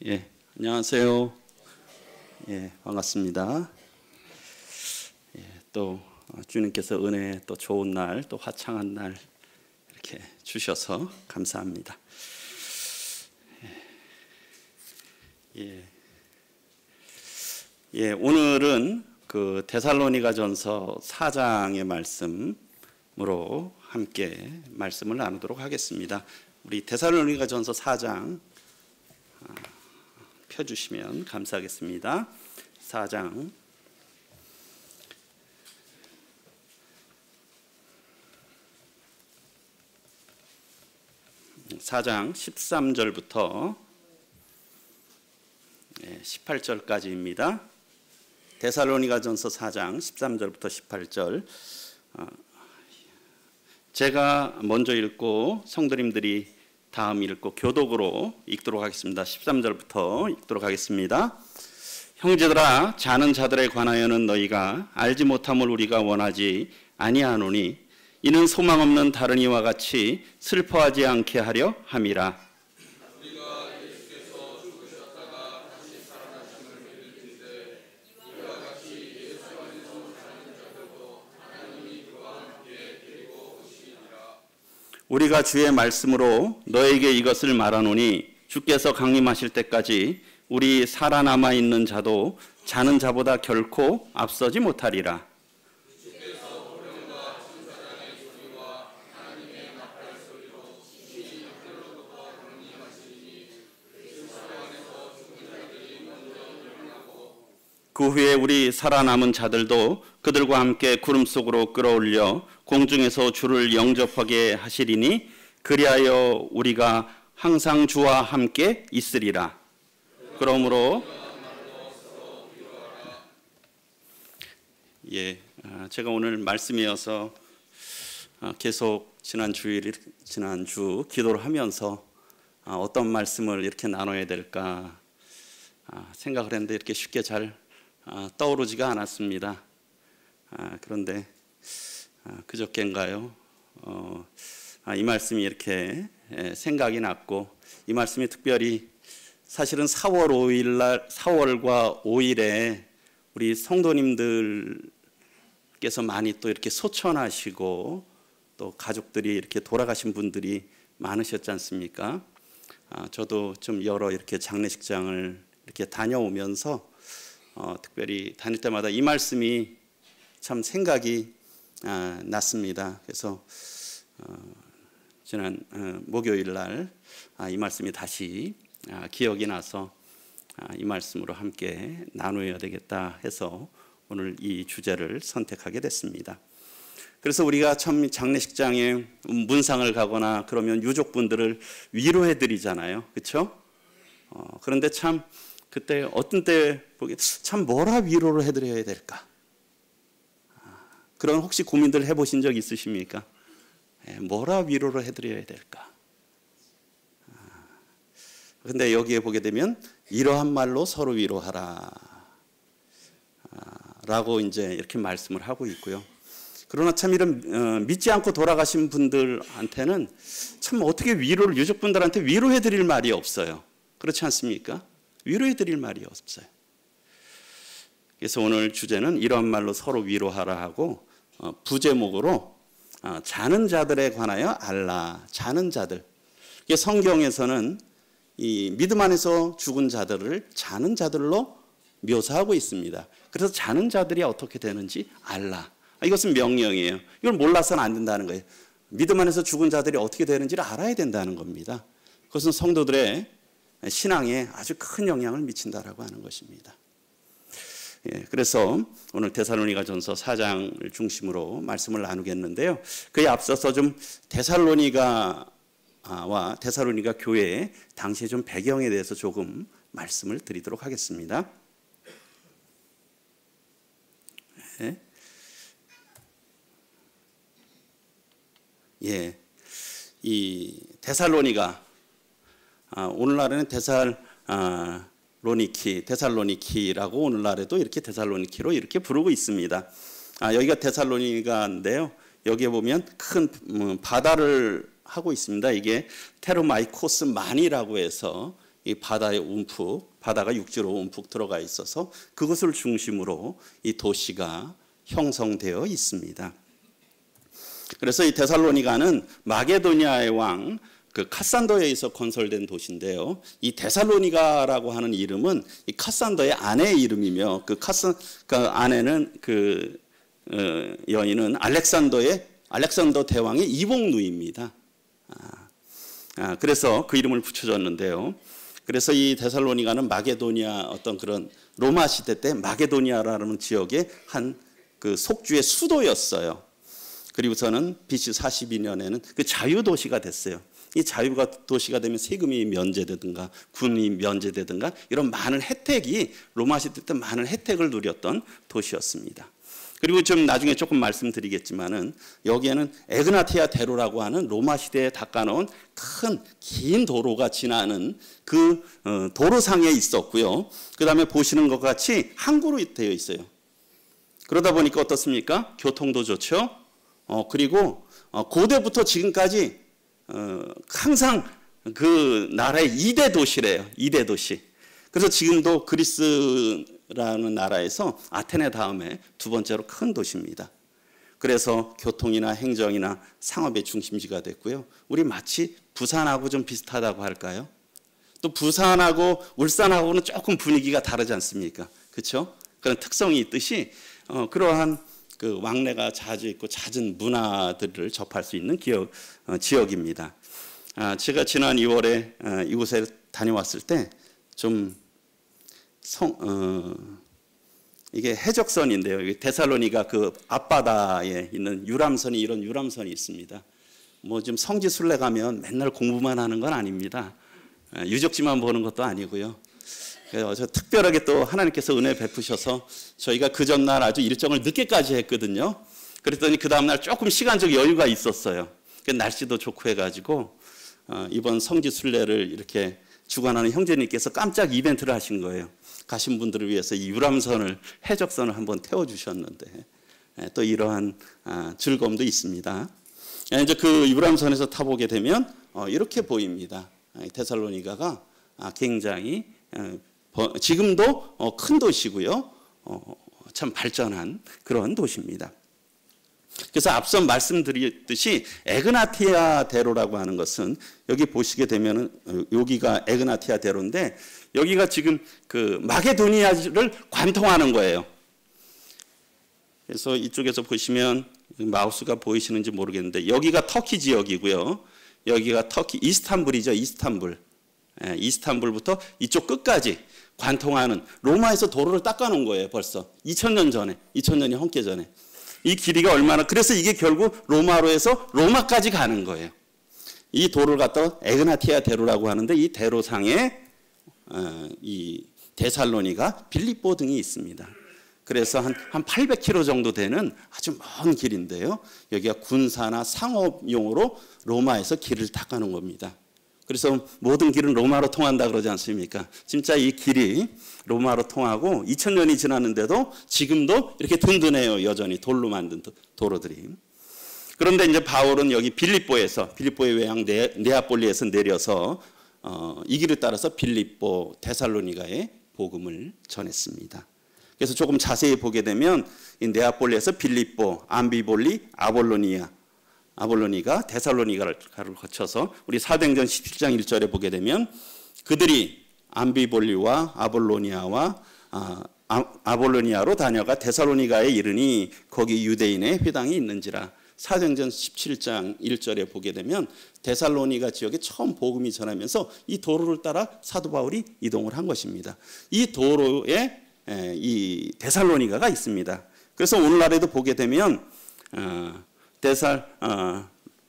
예, 안녕하세요. 예, 반갑습니다. 예, 또 주님께서 은혜 또 좋은 날, 또 화창한 날 이렇게 주셔서 감사합니다. 오늘은 그 데살로니가전서 4장의 말씀으로 함께 말씀을 나누도록 하겠습니다. 우리 데살로니가전서 4장 펴주시면 감사하겠습니다. 4장 13절부터 18절까지입니다. 데살로니가전서 4장 13절부터 18절 제가 먼저 읽고 성도님들이 다음 읽고 교독으로 읽도록 하겠습니다. 13절부터 읽도록 하겠습니다. 형제들아, 자는 자들에 관하여는 너희가 알지 못함을 우리가 원하지 아니하노니 이는 소망 없는 다른 이와 같이 슬퍼하지 않게 하려 함이라. 우리가 주의 말씀으로 너에게 이것을 말하노니 주께서 강림하실 때까지 우리 살아남아 있는 자도 자는 자보다 결코 앞서지 못하리라. 그 후에 우리 살아남은 자들도 그들과 함께 구름 속으로 끌어올려 공중에서 주를 영접하게 하시리니 그리하여 우리가 항상 주와 함께 있으리라. 그러므로 제가 오늘 말씀이어서 계속 지난주 기도를 하면서 어떤 말씀을 이렇게 나눠야 될까 생각을 했는데 이렇게 쉽게 잘 떠오르지가 않았습니다. 그런데 그저께인가요? 이 말씀이 이렇게 생각이 났고, 이 말씀이 특별히 사실은 4월과 5일에 우리 성도님들께서 많이 또 이렇게 소천하시고 또 가족들이 이렇게 돌아가신 분들이 많으셨지 않습니까? 저도 좀 여러 이렇게 장례식장을 이렇게 다녀오면서 특별히 다닐 때마다 이 말씀이 참 생각이 났습니다. 그래서 지난 목요일 날 이 말씀이 다시 기억이 나서 이 말씀으로 함께 나누어야 되겠다 해서 오늘 이 주제를 선택하게 됐습니다. 그래서 우리가 참 장례식장에 문상을 가거나 그러면 유족분들을 위로해 드리잖아요. 그렇죠? 그런데 참 그때 어떤 때 보기 참 뭐라 위로를 해드려야 될까? 그런 혹시 고민들 해보신 적 있으십니까? 뭐라 위로를 해드려야 될까? 근데 여기에 보게 되면 이러한 말로 서로 위로하라 라고 이제 이렇게 말씀을 하고 있고요. 그러나 참 이런 믿지 않고 돌아가신 분들한테는 참 어떻게 위로를, 유족분들한테 위로해 드릴 말이 없어요. 그렇지 않습니까? 위로해 드릴 말이 없어요. 그래서 오늘 주제는 이러한 말로 서로 위로하라 하고 부제목으로 자는 자들에 관하여 알라. 자는 자들. 성경에서는 이 믿음 안에서 죽은 자들을 자는 자들로 묘사하고 있습니다. 그래서 자는 자들이 어떻게 되는지 알라. 이것은 명령이에요. 이걸 몰라서는 안 된다는 거예요. 믿음 안에서 죽은 자들이 어떻게 되는지를 알아야 된다는 겁니다. 그것은 성도들의 신앙에 아주 큰 영향을 미친다라고 하는 것입니다. 그래서 오늘 데살로니가전서 4장을 중심으로 말씀을 나누겠는데요. 그에 앞서서 좀 데살로니가와 데살로니가 교회의 당시의 좀 배경에 대해서 조금 말씀을 드리도록 하겠습니다. 이 데살로니가 오늘날에는 데살로니키라고 오늘날에도 이렇게 데살로니키로 이렇게 부르고 있습니다. 여기가 데살로니가인데요. 여기에 보면 큰 바다를 하고 있습니다. 이게 테르마이코스만이라고 해서 이 바다에 바다가 육지로 움푹 들어가 있어서 그것을 중심으로 이 도시가 형성되어 있습니다. 그래서 이 데살로니가는 마게도니아의 왕 그 카산더에 의해서 건설된 도시인데요. 이 데살로니가라고 하는 이름은 이 카산더의 아내의 이름이며 그 아내는 그 여인은 알렉산더 대왕의 이복 누이입니다. 그래서 그 이름을 붙여줬는데요. 그래서 이 데살로니가는 마게도니아 어떤 그런 로마 시대 때 마게도니아라는 지역의 한 그 속주의 수도였어요. 그리고서는 BC 42년에는 그 자유도시가 됐어요. 이 자유도시가 되면 세금이 면제되든가 군이 면제되든가 이런 많은 혜택이 로마 시대 때 많은 혜택을 누렸던 도시였습니다. 그리고 좀 나중에 조금 말씀드리겠지만은 여기에는 에그나티아 대로라고 하는 로마 시대에 닦아놓은 큰 긴 도로가 지나는 그 도로상에 있었고요. 그 다음에 보시는 것 같이 항구로 되어 있어요. 그러다 보니까 어떻습니까? 교통도 좋죠. 그리고 고대부터 지금까지 항상 그 나라의 2대 도시래요. 2대 도시. 그래서 지금도 그리스라는 나라에서 아테네 다음에 두 번째로 큰 도시입니다. 그래서 교통이나 행정이나 상업의 중심지가 됐고요. 우리 마치 부산하고 좀 비슷하다고 할까요? 또 부산하고 울산하고는 조금 분위기가 다르지 않습니까? 그렇죠? 그런 특성이 있듯이 그러한 그 왕래가 자주 있고 잦은 문화들을 접할 수 있는 지역입니다. 제가 지난 2월에 이곳에 다녀왔을 때 좀 이게 해적선인데요. 이게 데살로니가 그 앞바다에 있는 유람선이 이런 유람선이 있습니다. 뭐 좀 성지순례 가면 맨날 공부만 하는 건 아닙니다. 유적지만 보는 것도 아니고요. 그래서 특별하게 또 하나님께서 은혜 베푸셔서 저희가 그 전날 아주 일정을 늦게까지 했거든요. 그랬더니 그 다음날 조금 시간적 여유가 있었어요. 날씨도 좋고 해가지고 이번 성지순례를 이렇게 주관하는 형제님께서 깜짝 이벤트를 하신 거예요. 가신 분들을 위해서 이 유람선을 해적선을 한번 태워주셨는데 또 이러한 즐거움도 있습니다. 이제 그 유람선에서 타보게 되면 이렇게 보입니다. 데살로니가가 굉장히 지금도 큰 도시고요. 참 발전한 그런 도시입니다. 그래서 앞서 말씀드렸듯이 에그나티아 대로라고 하는 것은 여기 보시게 되면은 여기가 에그나티아 대로인데 여기가 지금 그 마게도니아를 관통하는 거예요. 그래서 이쪽에서 보시면 마우스가 보이시는지 모르겠는데 여기가 터키 지역이고요. 여기가 터키 이스탄불이죠. 이스탄불. 이스탄불부터 이쪽 끝까지 관통하는 로마에서 도로를 닦아놓은 거예요. 벌써 2000년 전에 2000년이 넘게 전에 이 길이가 얼마나 그래서 이게 결국 로마로 해서 로마까지 가는 거예요. 이 도로를 갖다가 에그나티아 대로라고 하는데 이 대로상에 이 데살로니가 빌립보 등이 있습니다. 그래서 한 800km 정도 되는 아주 먼 길인데요. 여기가 군사나 상업용으로 로마에서 길을 닦아놓은 겁니다. 그래서 모든 길은 로마로 통한다 그러지 않습니까? 진짜 이 길이 로마로 통하고 2000년이 지났는데도 지금도 이렇게 든든해요. 여전히 돌로 만든 도로들이. 그런데 이제 바울은 여기 빌립보의 외향 네아폴리에서 내려서 이 길을 따라서 빌립보, 데살로니가에 복음을 전했습니다. 그래서 조금 자세히 보게 되면 이 네아폴리에서 빌립보, 암비볼리, 아볼로니가 데살로니가를 거쳐서 우리 사도행전 17장 1절에 보게 되면 그들이 암비볼리와 아볼로니아로 다녀가 데살로니가에 이르니 거기 유대인의 회당이 있는지라. 사도행전 17장 1절에 보게 되면 데살로니가 지역에 처음 복음이 전하면서 이 도로를 따라 사도 바울이 이동을 한 것입니다. 이 도로에 이 데살로니가가 있습니다. 그래서 오늘날에도 보게 되면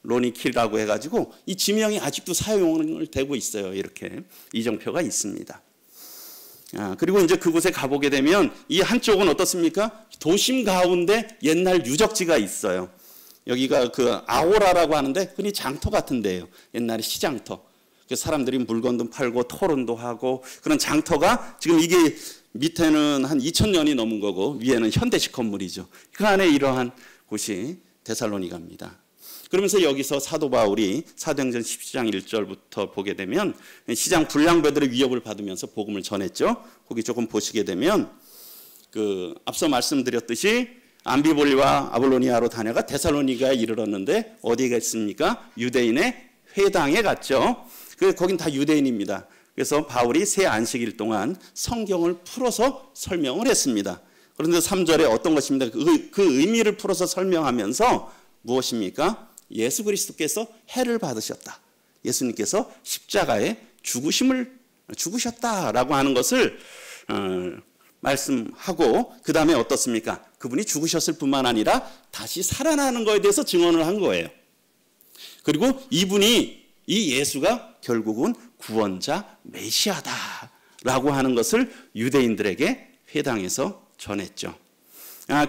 데살로니키라고 해가지고 이 지명이 아직도 사용을 되고 있어요. 이렇게 이정표가 있습니다. 그리고 이제 그곳에 가보게 되면 이 한쪽은 어떻습니까? 도심 가운데 옛날 유적지가 있어요. 여기가 그 아오라라고 하는데 흔히 장터 같은 데예요. 옛날에 시장터. 사람들이 물건도 팔고 토론도 하고 그런 장터가 지금 이게 밑에는 한 2000년이 넘은 거고 위에는 현대식 건물이죠. 그 안에 이러한 곳이 데살로니가입니다. 그러면서 여기서 사도 바울이 사도행전 17장 1절부터 보게 되면 시장 불량배들의 위협을 받으면서 복음을 전했죠. 거기 조금 보시게 되면 앞서 말씀드렸듯이 암비볼리와 아볼로니아로 다녀가 데살로니가에 이르렀는데 어디에 갔습니까? 유대인의 회당에 갔죠. 거긴 다 유대인입니다. 그래서 바울이 새 안식일 동안 성경을 풀어서 설명을 했습니다. 그런데 3절에 어떤 것입니다. 그 의미를 풀어서 설명하면서 무엇입니까? 예수 그리스도께서 해를 받으셨다. 예수님께서 십자가에 죽으셨다라고 하는 것을 말씀하고 그 다음에 어떻습니까? 그분이 죽으셨을 뿐만 아니라 다시 살아나는 것에 대해서 증언을 한 거예요. 그리고 이 예수가 결국은 구원자 메시아다라고 하는 것을 유대인들에게 회당에서 전했죠.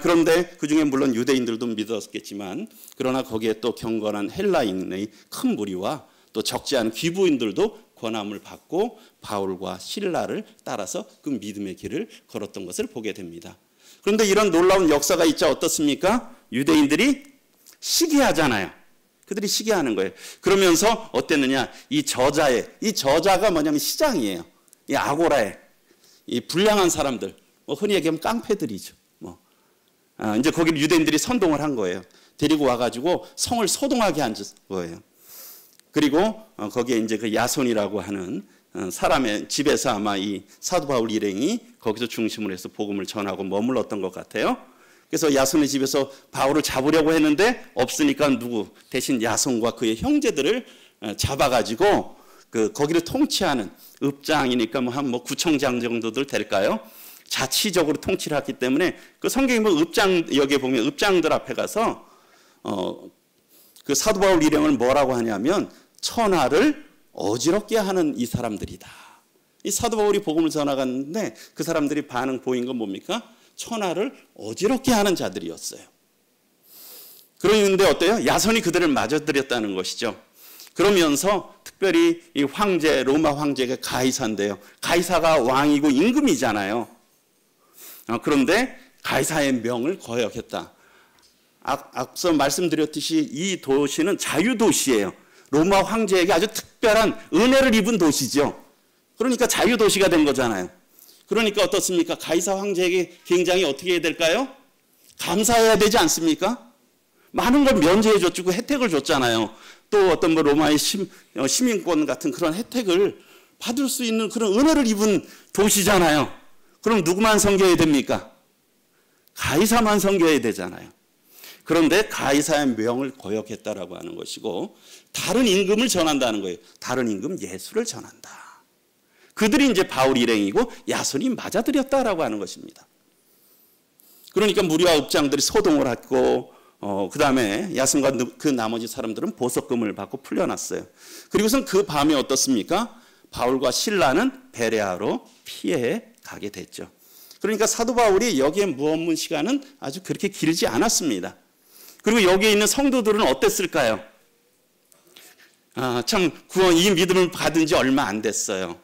그런데 그 중에 물론 유대인들도 믿었겠지만 그러나 거기에 또 경건한 헬라인의 큰 무리와 또 적지 않은 귀부인들도 권함을 받고 바울과 실라를 따라서 그 믿음의 길을 걸었던 것을 보게 됩니다. 그런데 이런 놀라운 역사가 있자 어떻습니까? 유대인들이 시기하잖아요. 그들이 시기하는 거예요. 그러면서 어땠느냐? 이 저자가 뭐냐면 시장이에요. 이 아고라에 이 불량한 사람들, 흔히 얘기하면 깡패들이죠. 이제 거기를 유대인들이 선동을 한 거예요. 데리고 와가지고 성을 소동하게 한 거예요. 그리고 거기에 이제 그 야손이라고 하는 사람의 집에서 아마 이 사도 바울 일행이 거기서 중심으로 해서 복음을 전하고 머물렀던 것 같아요. 그래서 야손의 집에서 바울을 잡으려고 했는데 없으니까 누구 대신 야손과 그의 형제들을 잡아가지고 거기를 통치하는 읍장이니까 한 구청장 정도들 될까요? 자치적으로 통치를 했기 때문에 그 성경에 여기에 보면 읍장들 앞에 가서 그 사도 바울 일행을 뭐라고 하냐면 천하를 어지럽게 하는 이 사람들이다. 이 사도 바울이 복음을 전하갔는데 그 사람들이 반응 보인 건 뭡니까? 천하를 어지럽게 하는 자들이었어요. 그런데 어때요? 야손이 그들을 맞아들였다는 것이죠. 그러면서 특별히 이 황제, 로마 황제가 가이사인데요. 가이사가 왕이고 임금이잖아요. 그런데 가이사의 명을 거역했다. 앞서 말씀드렸듯이 이 도시는 자유도시예요. 로마 황제에게 아주 특별한 은혜를 입은 도시죠. 그러니까 자유도시가 된 거잖아요. 그러니까 어떻습니까? 가이사 황제에게 굉장히 어떻게 해야 될까요? 감사해야 되지 않습니까? 많은 걸 면제해 줬고 혜택을 줬잖아요. 또 어떤 로마의 시민권 같은 그런 혜택을 받을 수 있는 그런 은혜를 입은 도시잖아요. 그럼 누구만 섬겨야 됩니까? 가이사만 섬겨야 되잖아요. 그런데 가이사의 명을 거역했다라고 하는 것이고 다른 임금을 전한다는 거예요. 다른 임금 예수를 전한다. 그들이 이제 바울 일행이고 야손이 맞아들였다라고 하는 것입니다. 그러니까 무리와 읍장들이 소동을 했고 그 다음에 야손과 그 나머지 사람들은 보석금을 받고 풀려났어요. 그리고선 그 밤에 어떻습니까? 바울과 실라는 베레아로 피해 가게 됐죠. 그러니까 사도 바울이 여기에 머문 시간은 아주 그렇게 길지 않았습니다. 그리고 여기에 있는 성도들은 어땠을까요? 참 이 믿음을 받은 지 얼마 안 됐어요.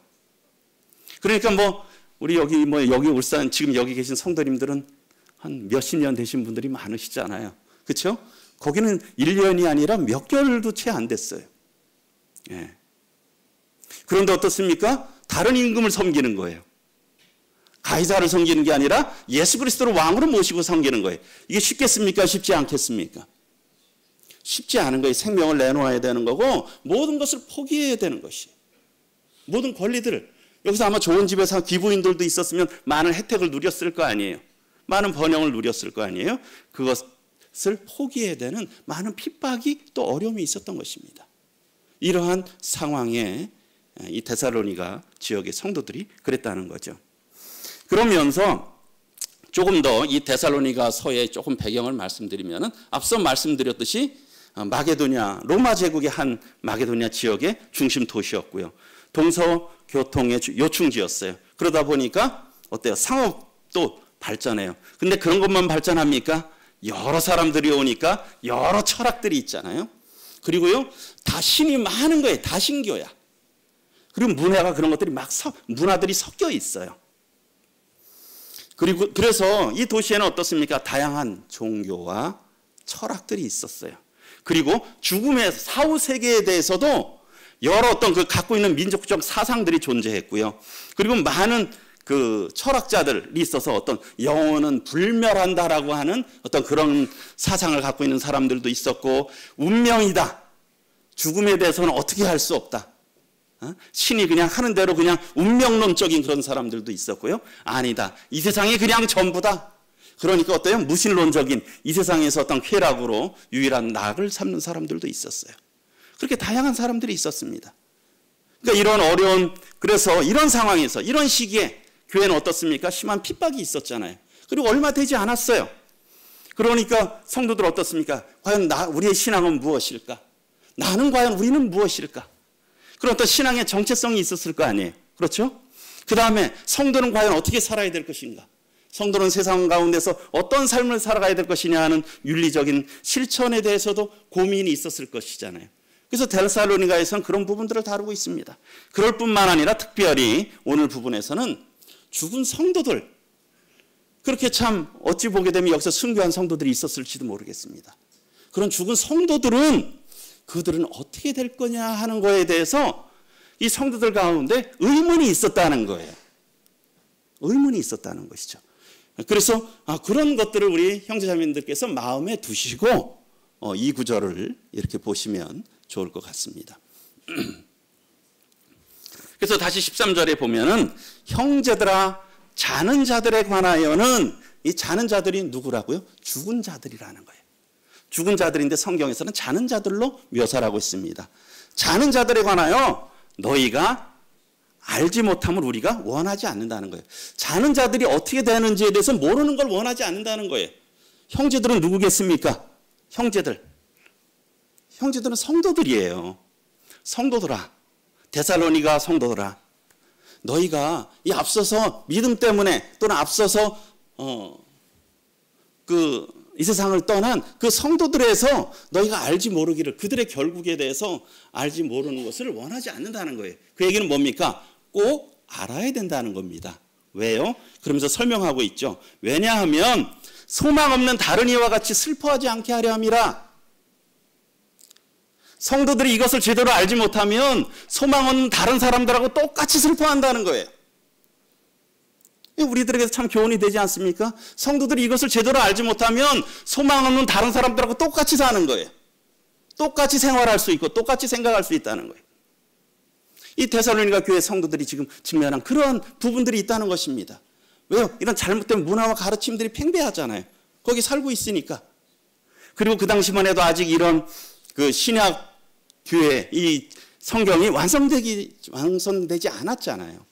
그러니까 우리 여기 울산 지금 여기 계신 성도님들은 한 몇십 년 되신 분들이 많으시잖아요. 그렇죠? 거기는 1년이 아니라 몇 개월도 채 안 됐어요. 예. 그런데 어떻습니까? 다른 임금을 섬기는 거예요. 가이사를 섬기는 게 아니라 예수 그리스도를 왕으로 모시고 섬기는 거예요. 이게 쉽겠습니까? 쉽지 않겠습니까? 쉽지 않은 거예요. 생명을 내놓아야 되는 거고 모든 것을 포기해야 되는 것이. 모든 권리들을. 여기서 아마 좋은 집에서 기부인들도 있었으면 많은 혜택을 누렸을 거 아니에요. 많은 번영을 누렸을 거 아니에요. 그것을 포기해야 되는 많은 핍박이 또 어려움이 있었던 것입니다. 이러한 상황에 이 데살로니가 지역의 성도들이 그랬다는 거죠. 그러면서 조금 더 이 데살로니가서의 조금 배경을 말씀드리면은 앞서 말씀드렸듯이 마게도냐 로마 제국의 한 마게도냐 지역의 중심 도시였고요. 동서 교통의 요충지였어요. 그러다 보니까 어때요? 상업도 발전해요. 근데 그런 것만 발전합니까? 여러 사람들이 오니까 여러 철학들이 있잖아요. 그리고요, 다 신이 많은 거예요. 다 신교야. 그리고 문화가 그런 것들이 문화들이 섞여 있어요. 그래서 이 도시에는 어떻습니까? 다양한 종교와 철학들이 있었어요. 그리고 죽음의 사후 세계에 대해서도 여러 어떤 그 갖고 있는 민족적 사상들이 존재했고요. 그리고 많은 그 철학자들이 있어서 어떤 영혼은 불멸한다라고 하는 어떤 그런 사상을 갖고 있는 사람들도 있었고, 운명이다, 죽음에 대해서는 어떻게 할 수 없다, 신이 그냥 하는 대로 그냥 운명론적인 그런 사람들도 있었고요. 아니다, 이 세상이 그냥 전부다, 그러니까 어때요? 무신론적인 이 세상에서 어떤 쾌락으로 유일한 낙을 삼는 사람들도 있었어요. 그렇게 다양한 사람들이 있었습니다. 그러니까 이런 어려운, 그래서 이런 상황에서 이런 시기에 교회는 어떻습니까? 심한 핍박이 있었잖아요. 그리고 얼마 되지 않았어요. 그러니까 성도들 어떻습니까? 과연 우리의 신앙은 무엇일까? 나는 과연 우리는 무엇일까? 그런 어떤 신앙의 정체성이 있었을 거 아니에요. 그렇죠? 그 다음에 성도는 과연 어떻게 살아야 될 것인가? 성도는 세상 가운데서 어떤 삶을 살아가야 될 것이냐 하는 윤리적인 실천에 대해서도 고민이 있었을 것이잖아요. 그래서 데살로니가에서는 그런 부분들을 다루고 있습니다. 그럴 뿐만 아니라 특별히 오늘 부분에서는 죽은 성도들, 그렇게 참 어찌 보게 되면 여기서 순교한 성도들이 있었을지도 모르겠습니다. 그런 죽은 성도들은 그들은 어떻게 될 거냐 하는 거에 대해서 이 성도들 가운데 의문이 있었다는 거예요. 의문이 있었다는 것이죠. 그래서 그런 것들을 우리 형제자매님들께서 마음에 두시고 이 구절을 이렇게 보시면 좋을 것 같습니다. 그래서 다시 13절에 보면은 형제들아 자는 자들에 관하여는, 이 자는 자들이 누구라고요? 죽은 자들이라는 거예요. 죽은 자들인데 성경에서는 자는 자들로 묘사를 하고 있습니다. 자는 자들에 관하여 너희가 알지 못함을 우리가 원하지 않는다는 거예요. 자는 자들이 어떻게 되는지에 대해서 모르는 걸 원하지 않는다는 거예요. 형제들은 누구겠습니까? 형제들은 성도들이에요. 성도들아, 데살로니가 성도들아, 너희가 이 앞서서 믿음 때문에 또는 앞서서 이 세상을 떠난 그 성도들에서 너희가 알지 모르기를, 그들의 결국에 대해서 알지 모르는 것을 원하지 않는다는 거예요. 그 얘기는 뭡니까? 꼭 알아야 된다는 겁니다. 왜요? 그러면서 설명하고 있죠. 왜냐하면 소망 없는 다른 이와 같이 슬퍼하지 않게 하려 함이라. 성도들이 이것을 제대로 알지 못하면 소망 없는 다른 사람들하고 똑같이 슬퍼한다는 거예요. 우리들에게서 참 교훈이 되지 않습니까? 성도들이 이것을 제대로 알지 못하면 소망 없는 다른 사람들하고 똑같이 사는 거예요. 똑같이 생활할 수 있고 똑같이 생각할 수 있다는 거예요. 이 데살로니가 교회 성도들이 지금 직면한 그런 부분들이 있다는 것입니다. 왜요? 이런 잘못된 문화와 가르침들이 팽배하잖아요. 거기 살고 있으니까. 그리고 그 당시만 해도 아직 이런 그 신약 교회, 이 성경이 완성되지 않았잖아요.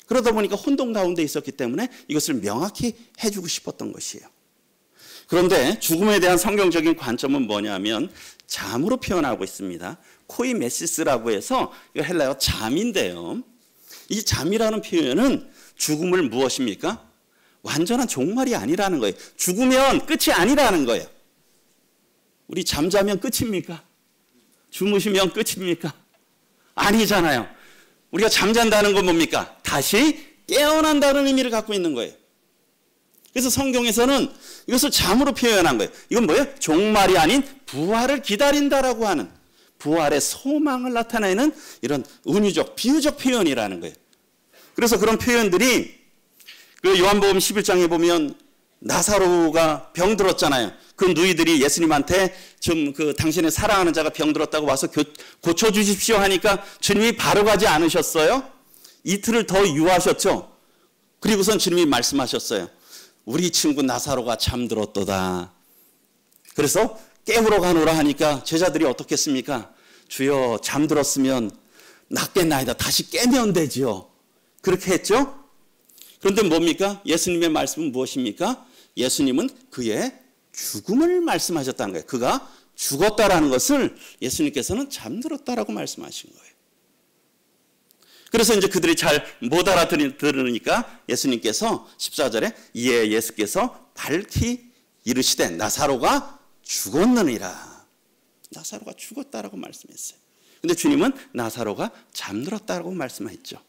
그러다 보니까 혼돈 가운데 있었기 때문에 이것을 명확히 해주고 싶었던 것이에요. 그런데 죽음에 대한 성경적인 관점은 뭐냐면 잠으로 표현하고 있습니다. 코이메시스라고 해서 이거 헬라어 잠인데요. 이 잠이라는 표현은 죽음을 무엇입니까? 완전한 종말이 아니라는 거예요. 죽으면 끝이 아니라는 거예요. 우리 잠자면 끝입니까? 주무시면 끝입니까? 아니잖아요. 우리가 잠잔다는 건 뭡니까? 다시 깨어난다는 의미를 갖고 있는 거예요. 그래서 성경에서는 이것을 잠으로 표현한 거예요. 이건 뭐예요? 종말이 아닌 부활을 기다린다라고 하는, 부활의 소망을 나타내는 이런 은유적, 비유적 표현이라는 거예요. 그래서 그런 표현들이 그 요한복음 11장에 보면 나사로가 병들었잖아요. 그 누이들이 예수님한테 좀 당신의 사랑하는 자가 병들었다고 와서 고쳐주십시오 하니까 주님이 바로 가지 않으셨어요? 이틀을 더 유하셨죠. 그리고선 주님이 말씀하셨어요. 우리 친구 나사로가 잠들었도다. 그래서 깨우러 가노라 하니까 제자들이 어떻겠습니까? 주여, 잠들었으면 낫겠나이다. 다시 깨면 되지요. 그렇게 했죠? 그런데 뭡니까? 예수님의 말씀은 무엇입니까? 예수님은 그의 죽음을 말씀하셨다는 거예요. 그가 죽었다라는 것을 예수님께서는 잠들었다라고 말씀하신 거예요. 그래서 이제 그들이 잘 못 알아들으니까 예수님께서 14절에 이에 예수께서 밝히 이르시되 나사로가 죽었느니라. 나사로가 죽었다라고 말씀했어요. 근데 주님은 나사로가 잠들었다라고 말씀했죠.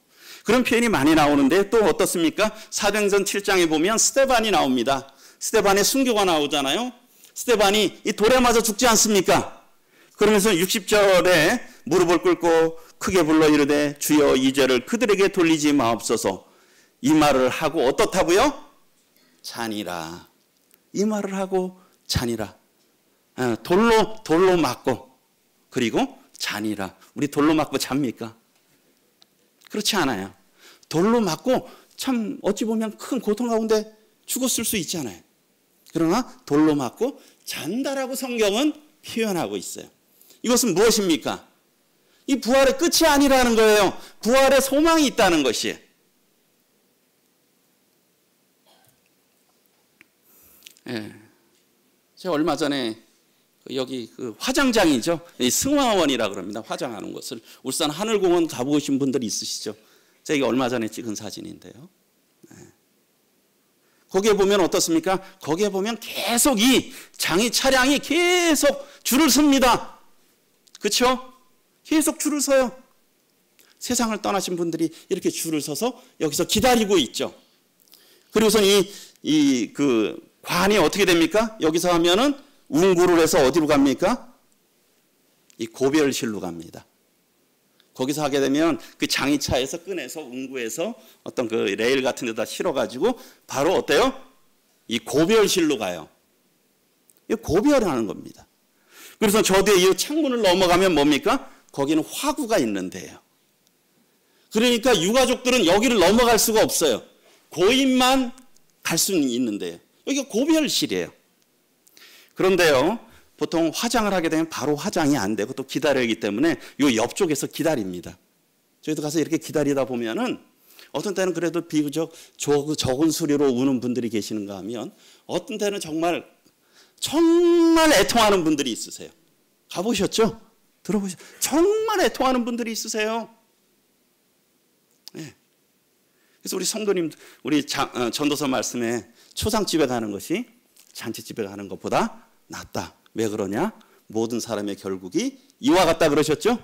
그런 표현이 많이 나오는데 또 어떻습니까? 사도행전 7장에 보면 스데반이 나옵니다. 스데반의 순교가 나오잖아요. 스데반이 이 돌에 맞아 죽지 않습니까? 그러면서 60절에 무릎을 꿇고 크게 불러 이르되 주여 이 죄를 그들에게 돌리지 마옵소서. 이 말을 하고 어떻다고요? 자니라. 이 말을 하고 자니라. 돌로 맞고 그리고 자니라. 우리 돌로 맞고 잡니까? 그렇지 않아요. 돌로 맞고 참 어찌 보면 큰 고통 가운데 죽었을 수 있잖아요. 그러나 돌로 맞고 잔다라고 성경은 표현하고 있어요. 이것은 무엇입니까? 이 부활의 끝이 아니라는 거예요. 부활의 소망이 있다는 것이에요. 예. 제가 얼마 전에 여기 그 화장장이죠. 승화원이라 그럽니다. 화장하는 곳을. 울산 하늘공원 가보신 분들 있으시죠? 제가 얼마 전에 찍은 사진인데요. 예. 거기에 보면 어떻습니까? 거기에 보면 계속 이 장의 차량이 계속 줄을 섭니다. 그렇죠? 계속 줄을 서요. 세상을 떠나신 분들이 이렇게 줄을 서서 여기서 기다리고 있죠. 그리고선 그 관이 어떻게 됩니까? 여기서 하면은 운구를 해서 어디로 갑니까? 이 고별실로 갑니다. 거기서 하게 되면 그 장의차에서 꺼내서 운구해서 어떤 그 레일 같은 데다 실어가지고 바로 어때요? 이 고별실로 가요. 이 고별하는 겁니다. 그래서 저 뒤에 이 창문을 넘어가면 뭡니까? 거기는 화구가 있는데요. 그러니까 유가족들은 여기를 넘어갈 수가 없어요. 고인만 갈 수는 있는데요. 여기가 고별실이에요. 그런데요, 보통 화장을 하게 되면 바로 화장이 안 되고 또 기다려야 하기 때문에 이 옆쪽에서 기다립니다. 저희도 가서 이렇게 기다리다 보면은 어떤 때는 그래도 비교적 적은 소리로 우는 분들이 계시는가 하면 어떤 때는 정말 애통하는 분들이 있으세요. 가보셨죠? 들어보셨죠? 정말 애통하는 분들이 있으세요. 네. 그래서 우리 성도님, 우리 전도서 말씀에 초상집에 가는 것이 잔치집에 가는 것보다 낫다. 왜 그러냐? 모든 사람의 결국이 이와 같다 그러셨죠?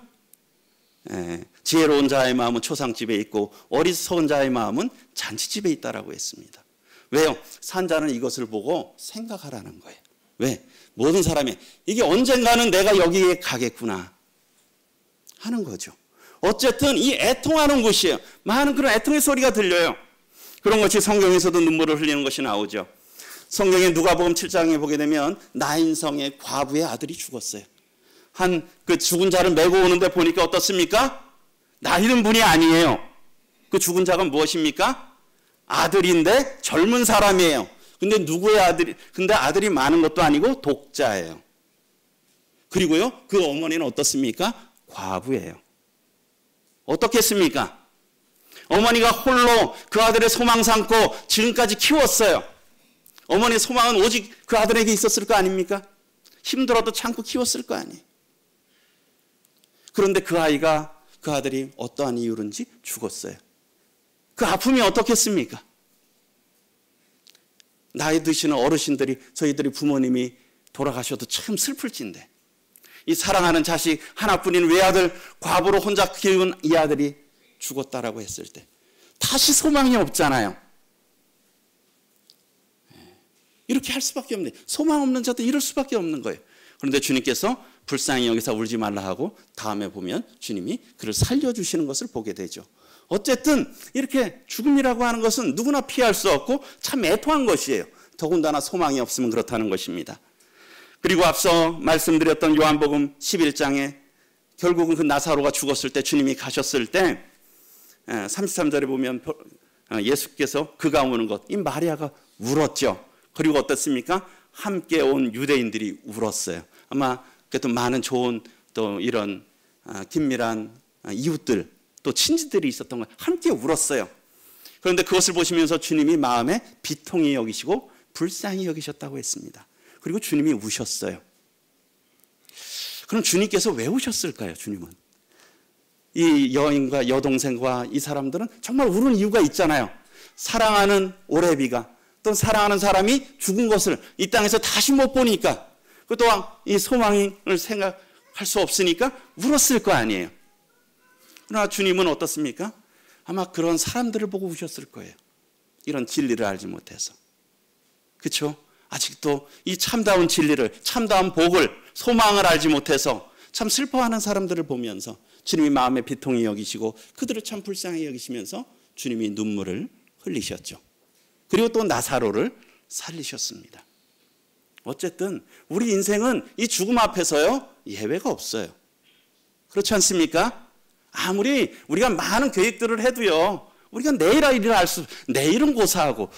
예, 지혜로운 자의 마음은 초상집에 있고 어리석은 자의 마음은 잔치집에 있다라고 했습니다. 왜요? 산자는 이것을 보고 생각하라는 거예요. 왜? 모든 사람이 이게 언젠가는 내가 여기에 가겠구나 하는 거죠. 어쨌든 이 애통하는 곳이에요. 많은 그런 애통의 소리가 들려요. 그런 것이 성경에서도 눈물을 흘리는 것이 나오죠. 성경의 누가복음 7장에 보게 되면 나인성의 과부의 아들이 죽었어요. 한 그 죽은 자를 메고 오는데 보니까 어떻습니까? 나이든 분이 아니에요. 그 죽은 자가 무엇입니까? 아들인데 젊은 사람이에요. 근데 누구의 아들이? 근데 아들이 많은 것도 아니고 독자예요. 그리고요, 그 어머니는 어떻습니까? 과부예요. 어떻겠습니까? 어머니가 홀로 그 아들의 소망 삼고 지금까지 키웠어요. 어머니의 소망은 오직 그 아들에게 있었을 거 아닙니까? 힘들어도 참고 키웠을 거 아니에요. 그런데 그 아이가, 그 아들이 어떠한 이유로인지 죽었어요. 그 아픔이 어떻겠습니까? 나이 드시는 어르신들이, 저희들이 부모님이 돌아가셔도 참 슬플진데 이 사랑하는 자식 하나뿐인 외아들, 과부로 혼자 키운 이 아들이 죽었다라고 했을 때 다시 소망이 없잖아요. 이렇게 할 수밖에 없네. 소망 없는 자도 이럴 수밖에 없는 거예요. 그런데 주님께서 불쌍히 여기서 울지 말라 하고 다음에 보면 주님이 그를 살려주시는 것을 보게 되죠. 어쨌든 이렇게 죽음이라고 하는 것은 누구나 피할 수 없고 참 애통한 것이에요. 더군다나 소망이 없으면 그렇다는 것입니다. 그리고 앞서 말씀드렸던 요한복음 11장에 결국은 그 나사로가 죽었을 때 주님이 가셨을 때 33절에 보면 예수께서 그가 우는 것, 이 마리아가 울었죠. 그리고 어떻습니까? 함께 온 유대인들이 울었어요. 아마 그래도 많은 좋은 또 이런 긴밀한 이웃들 또 친지들이 있었던 걸 함께 울었어요. 그런데 그것을 보시면서 주님이 마음에 비통히 여기시고 불쌍히 여기셨다고 했습니다. 그리고 주님이 우셨어요. 그럼 주님께서 왜 우셨을까요? 주님은 이 여인과 여동생과 이 사람들은 정말 우는 이유가 있잖아요. 사랑하는 오레비가, 또 사랑하는 사람이 죽은 것을 이 땅에서 다시 못 보니까, 그 또한 이 소망을 생각할 수 없으니까 울었을 거 아니에요. 그러나 주님은 어떻습니까? 아마 그런 사람들을 보고 우셨을 거예요. 이런 진리를 알지 못해서. 그렇죠? 아직도 이 참다운 진리를, 참다운 복을, 소망을 알지 못해서 참 슬퍼하는 사람들을 보면서 주님이 마음의 비통히 여기시고 그들을 참 불쌍히 여기시면서 주님이 눈물을 흘리셨죠. 그리고 또 나사로를 살리셨습니다. 어쨌든 우리 인생은 이 죽음 앞에서요 예외가 없어요. 그렇지 않습니까? 아무리 우리가 많은 계획들을 해도요 우리가 내일은 고사하고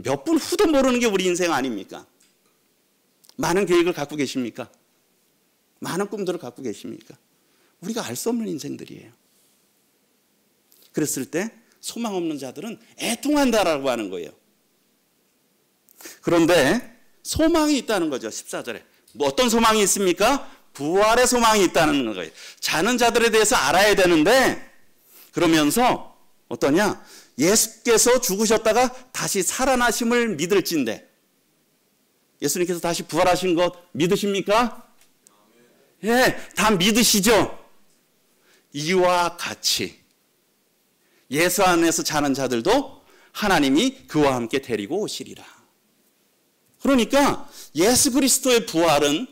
몇 분 후도 모르는 게 우리 인생 아닙니까? 많은 계획을 갖고 계십니까? 많은 꿈들을 갖고 계십니까? 우리가 알 수 없는 인생들이에요. 그랬을 때 소망 없는 자들은 애통한다라고 하는 거예요. 그런데 소망이 있다는 거죠. 14절에. 뭐 어떤 소망이 있습니까? 부활의 소망이 있다는 거예요. 자는 자들에 대해서 알아야 되는데 그러면서 어떠냐? 예수께서 죽으셨다가 다시 살아나심을 믿을진데 예수님께서 다시 부활하신 것 믿으십니까? 예, 다 믿으시죠? 이와 같이 예수 안에서 자는 자들도 하나님이 그와 함께 데리고 오시리라. 그러니까 예수 그리스도의 부활은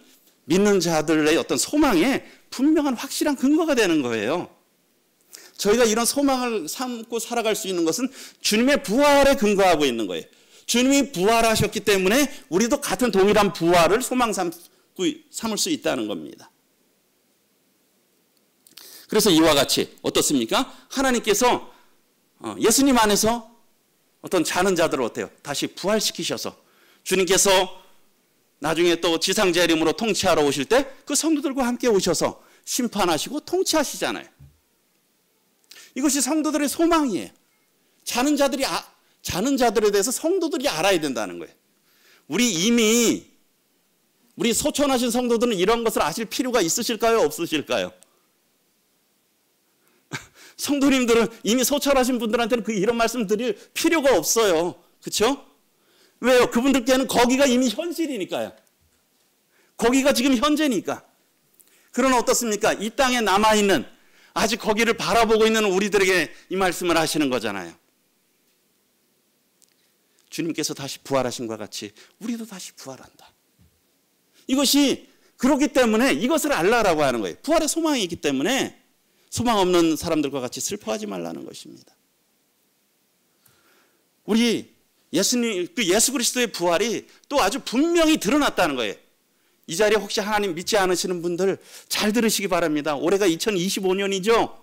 믿는 자들의 어떤 소망에 분명한 확실한 근거가 되는 거예요. 저희가 이런 소망을 삼고 살아갈 수 있는 것은 주님의 부활에 근거하고 있는 거예요. 주님이 부활하셨기 때문에 우리도 같은 동일한 부활을 소망 삼을 수 있다는 겁니다. 그래서 이와 같이 어떻습니까? 하나님께서 예수님 안에서 어떤 자는 자들을 어때요? 다시 부활시키셔서 주님께서 나중에 또 지상재림으로 통치하러 오실 때 그 성도들과 함께 오셔서 심판하시고 통치하시잖아요. 이것이 성도들의 소망이에요. 자는 자들에 대해서 성도들이 알아야 된다는 거예요. 우리 소천하신 성도들은 이런 것을 아실 필요가 있으실까요? 없으실까요? 성도님들은 이미 소천하신 분들한테는 이런 말씀 드릴 필요가 없어요. 그렇죠? 왜요? 그분들께는 거기가 이미 현실이니까요. 거기가 지금 현재니까. 그러나 어떻습니까? 이 땅에 남아있는 아직 거기를 바라보고 있는 우리들에게 이 말씀을 하시는 거잖아요. 주님께서 다시 부활하신 것과 같이 우리도 다시 부활한다. 이것이 그렇기 때문에 이것을 알라라고 하는 거예요. 부활의 소망이 있기 때문에 소망 없는 사람들과 같이 슬퍼하지 말라는 것입니다. 우리 예수 그리스도의 부활이 또 아주 분명히 드러났다는 거예요. 이 자리에 혹시 하나님 믿지 않으시는 분들 잘 들으시기 바랍니다. 올해가 2025년이죠.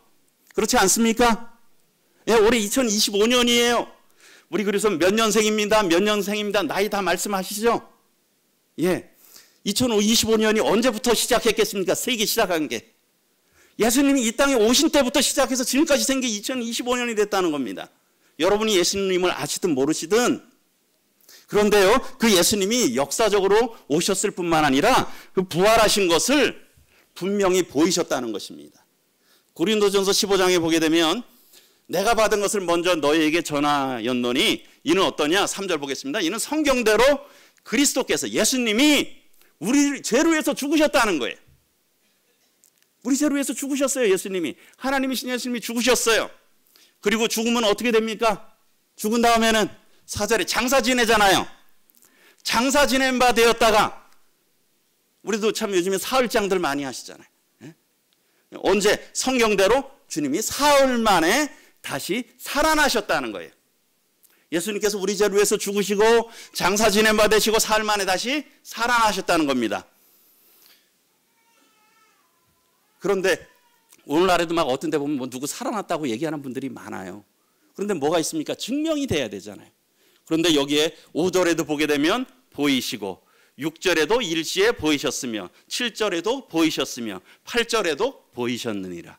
그렇지 않습니까? 예, 올해 2025년이에요. 우리 그래서 몇 년생입니다. 나이 다 말씀하시죠? 예. 2025년이 언제부터 시작했겠습니까? 세기 시작한 게. 예수님이 이 땅에 오신 때부터 시작해서 지금까지 생긴 2025년이 됐다는 겁니다. 여러분이 예수님을 아시든 모르시든 그런데요, 그 예수님이 역사적으로 오셨을 뿐만 아니라 그 부활하신 것을 분명히 보이셨다는 것입니다. 고린도전서 15장에 보게 되면 내가 받은 것을 먼저 너희에게 전하였노니 이는 어떠냐? 3절 보겠습니다. 이는 성경대로 그리스도께서 예수님이 우리 죄로 해서 죽으셨다는 거예요. 우리 죄로 해서 죽으셨어요. 예수님이. 하나님이신 예수님이 죽으셨어요. 그리고 죽으면 어떻게 됩니까? 죽은 다음에는 4절에 장사 지내잖아요. 장사 지낸 바 되었다가 우리도 참 요즘에 사흘장들 많이 하시잖아요. 언제? 성경대로 주님이 사흘 만에 다시 살아나셨다는 거예요. 예수님께서 우리 죄를 위해서 죽으시고 장사 지낸 바 되시고 사흘 만에 다시 살아나셨다는 겁니다. 그런데 오늘날에도 막 어떤 데 보면 뭐 누구 살아났다고 얘기하는 분들이 많아요. 그런데 뭐가 있습니까? 증명이 돼야 되잖아요. 그런데 여기에 5절에도 보게 되면 보이시고 6절에도 일시에 보이셨으며 7절에도 보이셨으며 8절에도 보이셨느니라.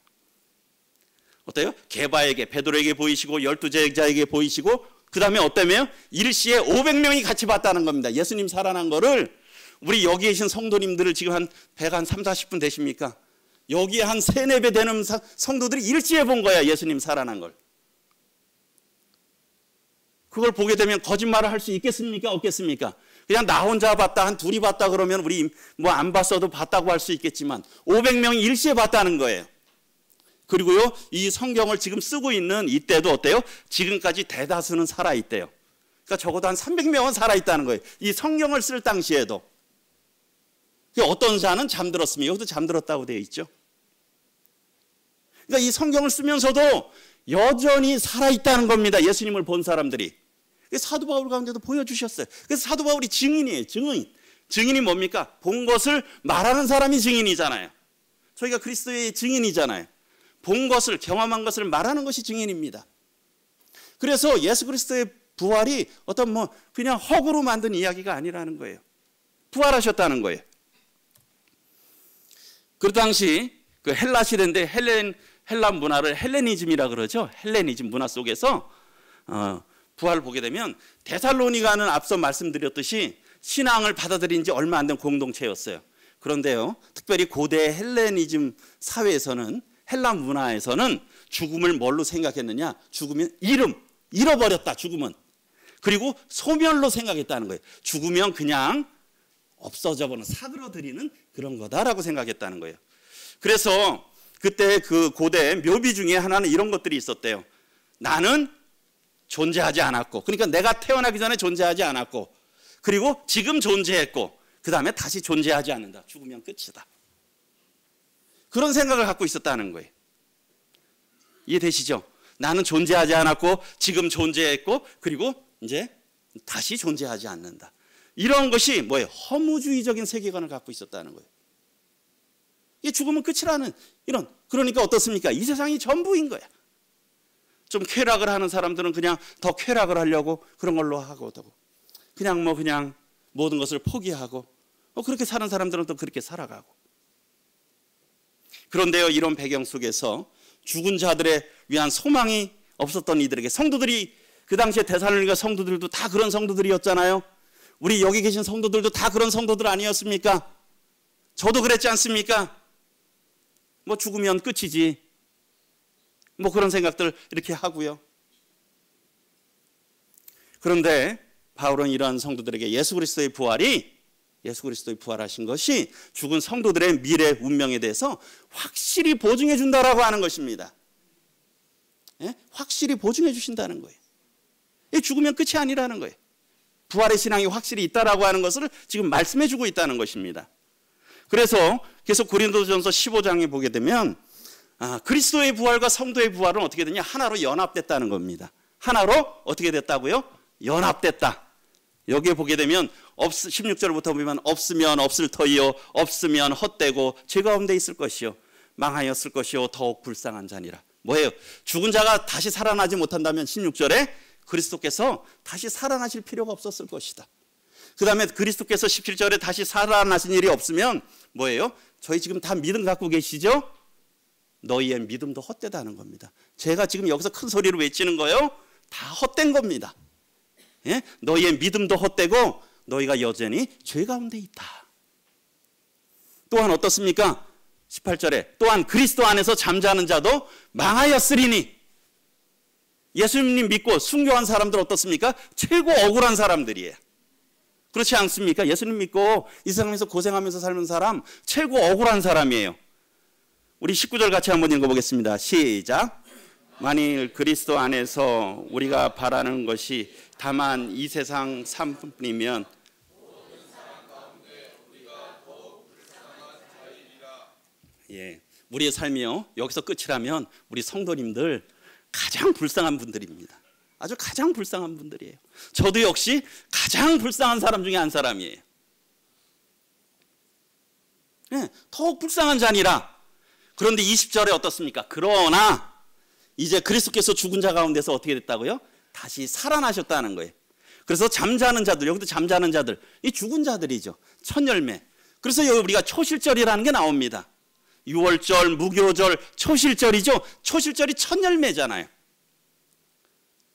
어때요? 게바에게 베드로에게 보이시고 12제자에게 보이시고 그 다음에 어때요? 일시에 500명이 같이 봤다는 겁니다. 예수님 살아난 거를 우리 여기 계신 성도님들을 지금 한 130, 40분 되십니까? 여기에 한 3, 4배 되는 성도들이 일시에 본 거야. 예수님 살아난 걸. 그걸 보게 되면 거짓말을 할 수 있겠습니까? 없겠습니까? 그냥 나 혼자 봤다, 한 둘이 봤다 그러면 우리 뭐 안 봤어도 봤다고 할 수 있겠지만 500명이 일시에 봤다는 거예요. 그리고요, 이 성경을 지금 쓰고 있는 이때도 어때요? 지금까지 대다수는 살아있대요. 그러니까 적어도 한 300명은 살아있다는 거예요. 이 성경을 쓸 당시에도. 어떤 자는 잠들었으며 여기도 잠들었다고 되어 있죠. 그러니까 이 성경을 쓰면서도 여전히 살아있다는 겁니다. 예수님을 본 사람들이. 사도 바울 가운데도 보여주셨어요. 그래서 사도 바울이 증인이에요. 증인. 증인이 뭡니까? 본 것을 말하는 사람이 증인이잖아요. 저희가 그리스도의 증인이잖아요. 본 것을, 경험한 것을 말하는 것이 증인입니다. 그래서 예수 그리스도의 부활이 어떤 그냥 허구로 만든 이야기가 아니라는 거예요. 부활하셨다는 거예요. 그 당시 그 헬라 시대인데 헬라 문화를 헬레니즘이라 그러죠. 헬레니즘 문화 속에서 부활을 보게 되면 데살로니가는 앞서 말씀드렸듯이 신앙을 받아들인 지 얼마 안 된 공동체였어요. 그런데요, 특별히 고대 헬레니즘 사회에서는, 헬라 문화에서는 죽음을 뭘로 생각했느냐? 죽으면 잃어버렸다, 죽음은. 그리고 소멸로 생각했다는 거예요. 죽으면 그냥 없어져 버리는, 사그러들이는 그런 거다라고 생각했다는 거예요. 그래서 그때 그 고대 묘비 중에 하나는 이런 것들이 있었대요. 나는 존재하지 않았고, 그러니까 내가 태어나기 전에 존재하지 않았고, 그리고 지금 존재했고, 그 다음에 다시 존재하지 않는다. 죽으면 끝이다. 그런 생각을 갖고 있었다는 거예요. 이해되시죠? 나는 존재하지 않았고, 지금 존재했고, 그리고 이제 다시 존재하지 않는다. 이런 것이 뭐예요? 허무주의적인 세계관을 갖고 있었다는 거예요. 이게 죽으면 끝이라는 이런, 그러니까 어떻습니까? 이 세상이 전부인 거야. 좀 쾌락을 하는 사람들은 그냥 더 쾌락을 하려고 그런 걸로 하고, 그냥 그냥 모든 것을 포기하고, 그렇게 사는 사람들은 또 그렇게 살아가고. 그런데요, 이런 배경 속에서 죽은 자들에 위한 소망이 없었던 이들에게, 성도들이 그 당시에 데살로니가 성도들도 다 그런 성도들이었잖아요. 우리 여기 계신 성도들도 다 그런 성도들 아니었습니까? 저도 그랬지 않습니까? 죽으면 끝이지. 그런 생각들 이렇게 하고요. 그런데 바울은 이러한 성도들에게 예수 그리스도의 부활하신 것이 죽은 성도들의 미래 운명에 대해서 확실히 보증해 준다라고 하는 것입니다. 예? 확실히 보증해 주신다는 거예요. 죽으면 끝이 아니라는 거예요. 부활의 신앙이 확실히 있다라고 하는 것을 지금 말씀해 주고 있다는 것입니다. 그래서 계속 고린도전서 15장에 보게 되면 그리스도의 부활과 성도의 부활은 어떻게 되냐? 하나로 연합됐다는 겁니다. 하나로 어떻게 됐다고요? 연합됐다. 여기에 보게 되면 16절부터 보면 없으면 없을 터이요, 없으면 헛되고 죄 가운데 있을 것이요, 망하였을 것이요, 더욱 불쌍한 자니라. 뭐예요? 죽은 자가 다시 살아나지 못한다면 16절에 그리스도께서 다시 살아나실 필요가 없었을 것이다. 그 다음에 그리스도께서 17절에 다시 살아나신 일이 없으면 뭐예요? 저희 지금 다 믿음 갖고 계시죠? 너희의 믿음도 헛되다는 겁니다. 제가 지금 여기서 큰 소리로 외치는 거예요. 다 헛된 겁니다. 예? 너희의 믿음도 헛되고 너희가 여전히 죄 가운데 있다. 또한 어떻습니까? 18절에 또한 그리스도 안에서 잠자는 자도 망하였으리니. 예수님 믿고 순교한 사람들 어떻습니까? 최고 억울한 사람들이에요. 그렇지 않습니까? 예수님 믿고 이 세상에서 고생하면서 살는 사람 최고 억울한 사람이에요. 우리 19절 같이 한번 읽어보겠습니다. 시작. 만일 그리스도 안에서 우리가 바라는 것이 다만 이 세상 삶뿐이면 우리의 삶이요, 여기서 끝이라면 우리 성도님들 가장 불쌍한 분들입니다. 아주 가장 불쌍한 분들이에요. 저도 역시 가장 불쌍한 사람 중에 한 사람이에요. 더욱 불쌍한 자니라. 그런데 20절에 어떻습니까? 그러나 이제 그리스도께서 죽은 자 가운데서 어떻게 됐다고요? 다시 살아나셨다는 거예요. 그래서 잠자는 자들, 여기도 잠자는 자들, 이 죽은 자들이죠. 첫 열매. 그래서 여기 우리가 초실절이라는 게 나옵니다. 6월절, 무교절, 초실절이죠. 초실절이 첫 열매잖아요.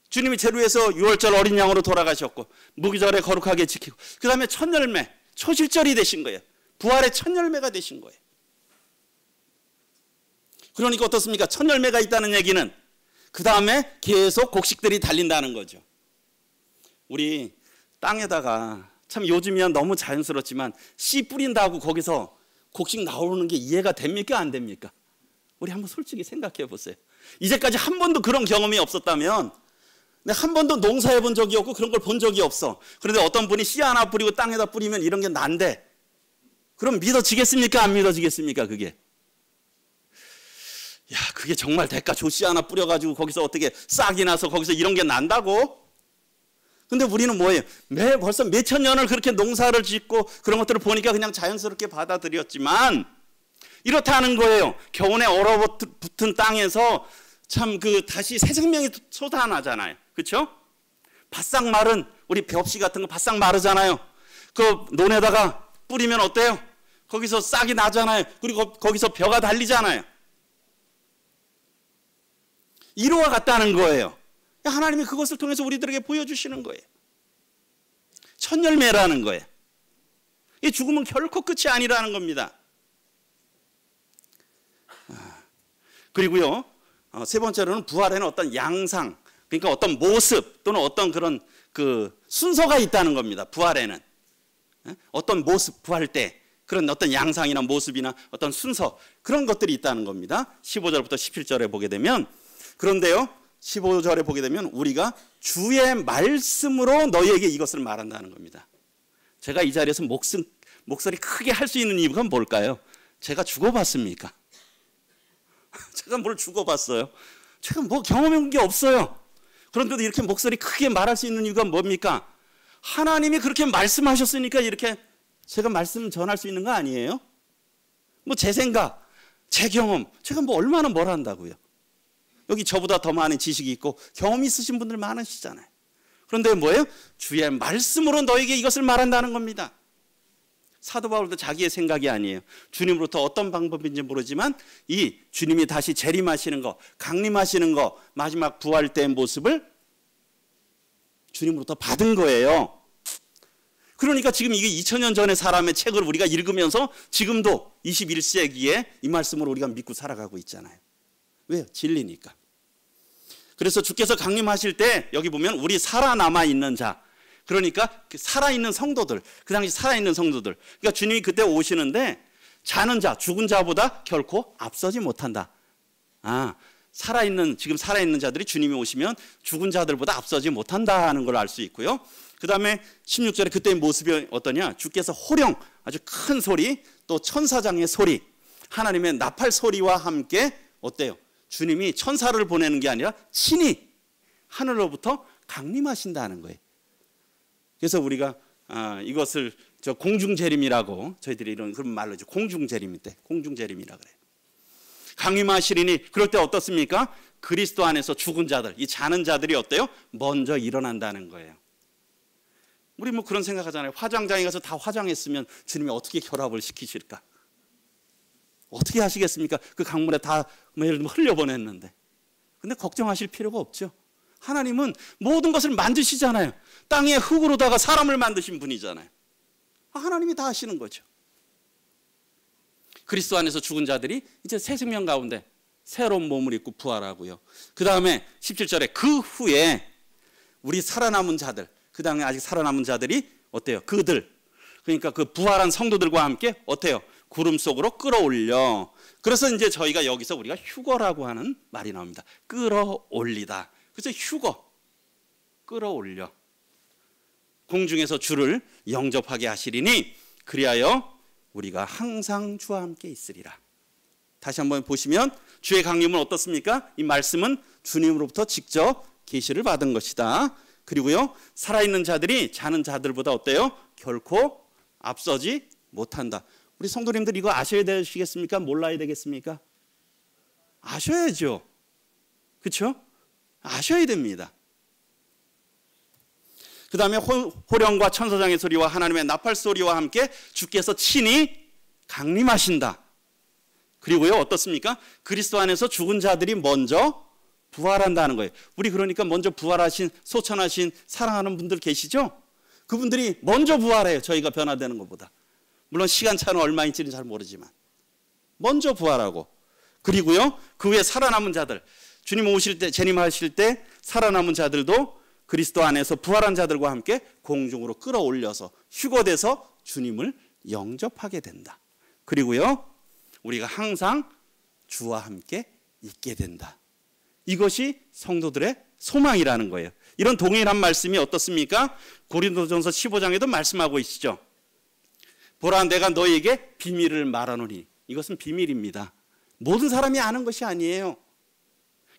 주님이 제루에서 6월절 어린 양으로 돌아가셨고 무교절에 거룩하게 지키고 그 다음에 첫 열매, 초실절이 되신 거예요. 부활의 첫 열매가 되신 거예요. 그러니까 어떻습니까? 첫 열매가 있다는 얘기는 그 다음에 계속 곡식들이 달린다는 거죠. 우리 땅에다가 참 요즘이야 너무 자연스럽지만 씨 뿌린다고 거기서 곡식 나오는 게 이해가 됩니까? 안 됩니까? 우리 한번 솔직히 생각해 보세요. 이제까지 한 번도 그런 경험이 없었다면, 한 번도 농사해 본 적이 없고 그런 걸 본 적이 없어. 그런데 어떤 분이 씨 하나 뿌리고 땅에다 뿌리면 이런 게 난데, 그럼 믿어지겠습니까? 안 믿어지겠습니까? 그게. 야, 그게 정말 대가 조씨 하나 뿌려가지고 거기서 어떻게 싹이 나서 거기서 이런 게 난다고? 근데 우리는 뭐예요? 벌써 몇천 년을 그렇게 농사를 짓고 그런 것들을 보니까 그냥 자연스럽게 받아들였지만 이렇다는 거예요. 겨우내 얼어붙은 땅에서 참 다시 새 생명이 솟아나잖아요. 그렇죠? 바싹 마른 우리 벽시 같은 거 바싹 마르잖아요. 그 논에다가 뿌리면 어때요? 거기서 싹이 나잖아요. 그리고 거기서 벼가 달리잖아요. 이로와 같다는 거예요. 하나님이 그것을 통해서 우리들에게 보여주시는 거예요. 첫 열매라는 거예요. 이 죽음은 결코 끝이 아니라는 겁니다. 그리고요, 세 번째로는 부활에는 어떤 양상, 그러니까 어떤 모습 또는 어떤 그런 순서가 있다는 겁니다. 부활에는 어떤 모습, 부활 때 그런 어떤 양상이나 모습이나 어떤 순서, 그런 것들이 있다는 겁니다. 15절부터 17절에 보게 되면, 그런데요 15절에 보게 되면 우리가 주의 말씀으로 너희에게 이것을 말한다는 겁니다. 제가 이 자리에서 목소리 크게 할 수 있는 이유가 뭘까요? 제가 죽어봤습니까? 제가 뭘 죽어봤어요? 제가 뭐 경험해본 게 없어요. 그런데도 이렇게 목소리 크게 말할 수 있는 이유가 뭡니까? 하나님이 그렇게 말씀하셨으니까 이렇게 제가 말씀 전할 수 있는 거 아니에요? 뭐 제 생각, 제 경험, 제가 뭐 얼마나 뭘 한다고요? 여기 저보다 더 많은 지식이 있고 경험이 있으신 분들 많으시잖아요. 그런데 뭐예요? 주의 말씀으로 너에게 이것을 말한다는 겁니다. 사도 바울도 자기의 생각이 아니에요. 주님으로부터 어떤 방법인지 모르지만 이 주님이 다시 재림하시는 거, 강림하시는 거, 마지막 부활 때의 모습을 주님으로부터 받은 거예요. 그러니까 지금 이게 2000년 전의 사람의 책을 우리가 읽으면서 지금도 21세기에 이 말씀을 우리가 믿고 살아가고 있잖아요. 왜요? 진리니까. 그래서 주께서 강림하실 때 여기 보면 우리 살아남아 있는 자, 그러니까 살아있는 성도들, 그 당시 살아있는 성도들, 그러니까 주님이 그때 오시는데 자는 자, 죽은 자보다 결코 앞서지 못한다. 지금 살아있는 자들이 주님이 오시면 죽은 자들보다 앞서지 못한다는 걸 알 수 있고요. 그 다음에 16절에 그때의 모습이 어떠냐? 주께서 호령, 아주 큰 소리, 또 천사장의 소리, 하나님의 나팔 소리와 함께 어때요? 주님이 천사를 보내는 게 아니라 친히 하늘로부터 강림하신다는 거예요. 그래서 우리가 이것을 공중재림이라고 저희들이 이런 그런 말로 하죠. 공중재림 때 공중재림이라 그래요. 강림하시리니 그럴 때 어떻습니까? 그리스도 안에서 죽은 자들, 이 자는 자들이 어때요? 먼저 일어난다는 거예요. 우리 뭐 그런 생각하잖아요. 화장장에 가서 다 화장했으면 주님이 어떻게 결합을 시키실까? 어떻게 하시겠습니까? 그 강물에 다 예를 들면 흘려보냈는데. 근데 걱정하실 필요가 없죠. 하나님은 모든 것을 만드시잖아요. 땅의 흙으로다가 사람을 만드신 분이잖아요. 하나님이 다 하시는 거죠. 그리스도 안에서 죽은 자들이 이제 새 생명 가운데 새로운 몸을 입고 부활하고요. 그 다음에 17절에 그 후에 우리 살아남은 자들, 그 다음에 아직 살아남은 자들이 어때요? 그들, 그러니까 그 부활한 성도들과 함께 어때요? 구름 속으로 끌어올려. 그래서 이제 저희가 여기서 우리가 휴거라고 하는 말이 나옵니다. 끌어올리다. 그래서 휴거, 끌어올려. 공중에서 주를 영접하게 하시리니 그리하여 우리가 항상 주와 함께 있으리라. 다시 한번 보시면 주의 강림은 어떻습니까? 이 말씀은 주님으로부터 직접 계시를 받은 것이다. 그리고요, 살아있는 자들이 자는 자들보다 어때요? 결코 앞서지 못한다. 우리 성도님들 이거 아셔야 되시겠습니까? 몰라야 되겠습니까? 아셔야죠. 그렇죠? 아셔야 됩니다. 그 다음에 호령과 천사장의 소리와 하나님의 나팔 소리와 함께 주께서 친히 강림하신다. 그리고요, 어떻습니까? 그리스도 안에서 죽은 자들이 먼저 부활한다는 거예요. 우리 그러니까 먼저 부활하신, 소천하신 사랑하는 분들 계시죠? 그분들이 먼저 부활해요. 저희가 변화되는 것보다. 물론 시간차는 얼마인지는 잘 모르지만 먼저 부활하고, 그리고요 그 후에 살아남은 자들, 주님 오실 때, 재림하실 때 살아남은 자들도 그리스도 안에서 부활한 자들과 함께 공중으로 끌어올려서 휴거돼서 주님을 영접하게 된다. 그리고요 우리가 항상 주와 함께 있게 된다. 이것이 성도들의 소망이라는 거예요. 이런 동일한 말씀이 어떻습니까? 고린도전서 15장에도 말씀하고 있죠. 보라, 내가 너에게 비밀을 말하노니. 이것은 비밀입니다. 모든 사람이 아는 것이 아니에요.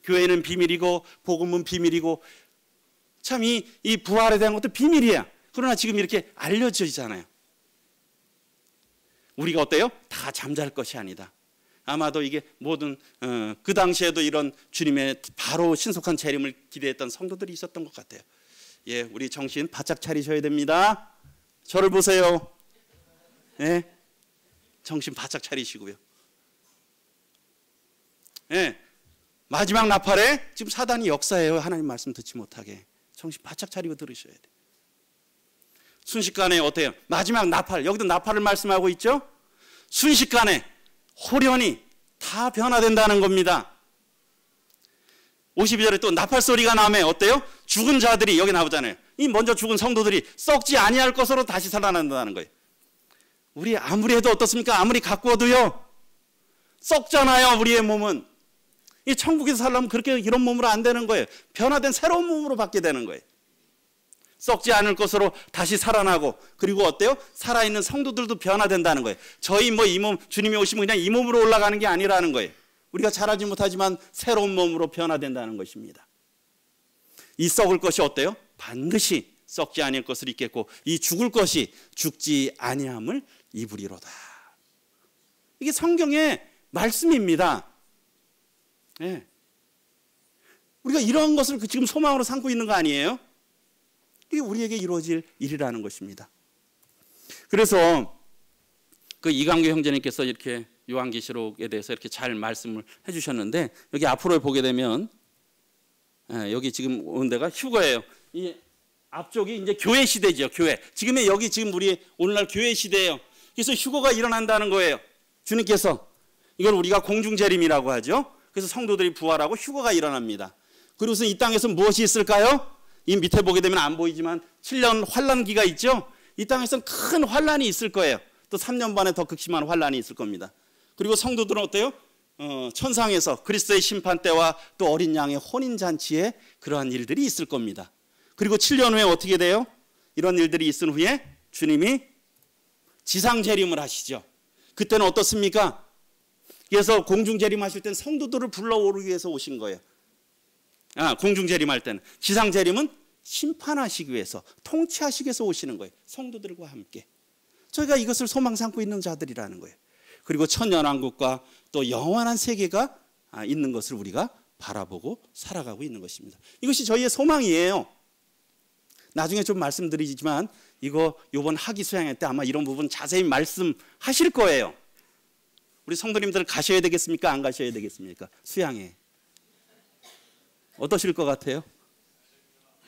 교회는 비밀이고 복음은 비밀이고 참 이 부활에 대한 것도 비밀이야. 그러나 지금 이렇게 알려지잖아요. 우리가 어때요? 다 잠잘 것이 아니다. 아마도 이게 모든 그 당시에도 이런 주님의 바로 신속한 재림을 기대했던 성도들이 있었던 것 같아요. 예, 우리 정신 바짝 차리셔야 됩니다. 저를 보세요. 예, 정신 바짝 차리시고요. 예, 마지막 나팔에 지금 사단이 역사해요. 하나님 말씀 듣지 못하게. 정신 바짝 차리고 들으셔야 돼요. 순식간에 어때요? 마지막 나팔, 여기도 나팔을 말씀하고 있죠? 순식간에 호련히 다 변화된다는 겁니다. 52절에 또 나팔 소리가 나면 어때요? 죽은 자들이 여기 나오잖아요. 이 먼저 죽은 성도들이 썩지 아니할 것으로 다시 살아난다는 거예요. 우리 아무리 해도 어떻습니까? 아무리 가꾸어도요, 썩잖아요. 우리의 몸은. 이 천국에서 살려면 그렇게 이런 몸으로 안 되는 거예요. 변화된 새로운 몸으로 받게 되는 거예요. 썩지 않을 것으로 다시 살아나고, 그리고 어때요? 살아있는 성도들도 변화된다는 거예요. 저희 뭐 이 몸, 주님이 오시면 그냥 이 몸으로 올라가는 게 아니라는 거예요. 우리가 잘하지 못하지만 새로운 몸으로 변화된다는 것입니다. 이 썩을 것이 어때요? 반드시 썩지 아니할 것을 입겠고, 이 죽을 것이 죽지 아니함을 입으리로다. 이게 성경의 말씀입니다. 네. 우리가 이런 것을 지금 소망으로 삼고 있는 거 아니에요? 이게 우리에게 이루어질 일이라는 것입니다. 그래서 그 이강규 형제님께서 이렇게 요한계시록에 대해서 이렇게 잘 말씀을 해주셨는데, 여기 앞으로 보게 되면 여기 지금 온 데가 휴거예요. 이 앞쪽이 이제 교회 시대죠. 교회. 지금의 여기 지금 우리 오늘날 교회 시대예요. 그래서 휴거가 일어난다는 거예요. 주님께서 이걸 우리가 공중재림이라고 하죠. 그래서 성도들이 부활하고 휴거가 일어납니다. 그리고서 이 땅에서 무엇이 있을까요? 이 밑에 보게 되면 안 보이지만 7년 환란기가 있죠. 이 땅에서는 큰 환란이 있을 거예요. 또 3년 반에 더 극심한 환란이 있을 겁니다. 그리고 성도들은 어때요? 천상에서 그리스도의 심판 때와 또 어린 양의 혼인잔치에 그러한 일들이 있을 겁니다. 그리고 7년 후에 어떻게 돼요? 이런 일들이 있은 후에 주님이 지상재림을 하시죠. 그때는 어떻습니까? 그래서 공중재림하실 때는 성도들을 불러오르기 위해서 오신 거예요. 공중재림할 때는. 지상재림은 심판하시기 위해서, 통치하시기 위해서 오시는 거예요. 성도들과 함께. 저희가 이것을 소망 삼고 있는 자들이라는 거예요. 그리고 천년왕국과 또 영원한 세계가 있는 것을 우리가 바라보고 살아가고 있는 것입니다. 이것이 저희의 소망이에요. 나중에 좀 말씀드리지만 이번 학위 수양회 때 아마 이런 부분 자세히 말씀하실 거예요. 우리 성도님들 가셔야 되겠습니까? 안 가셔야 되겠습니까? 수양회. 어떠실 것 같아요?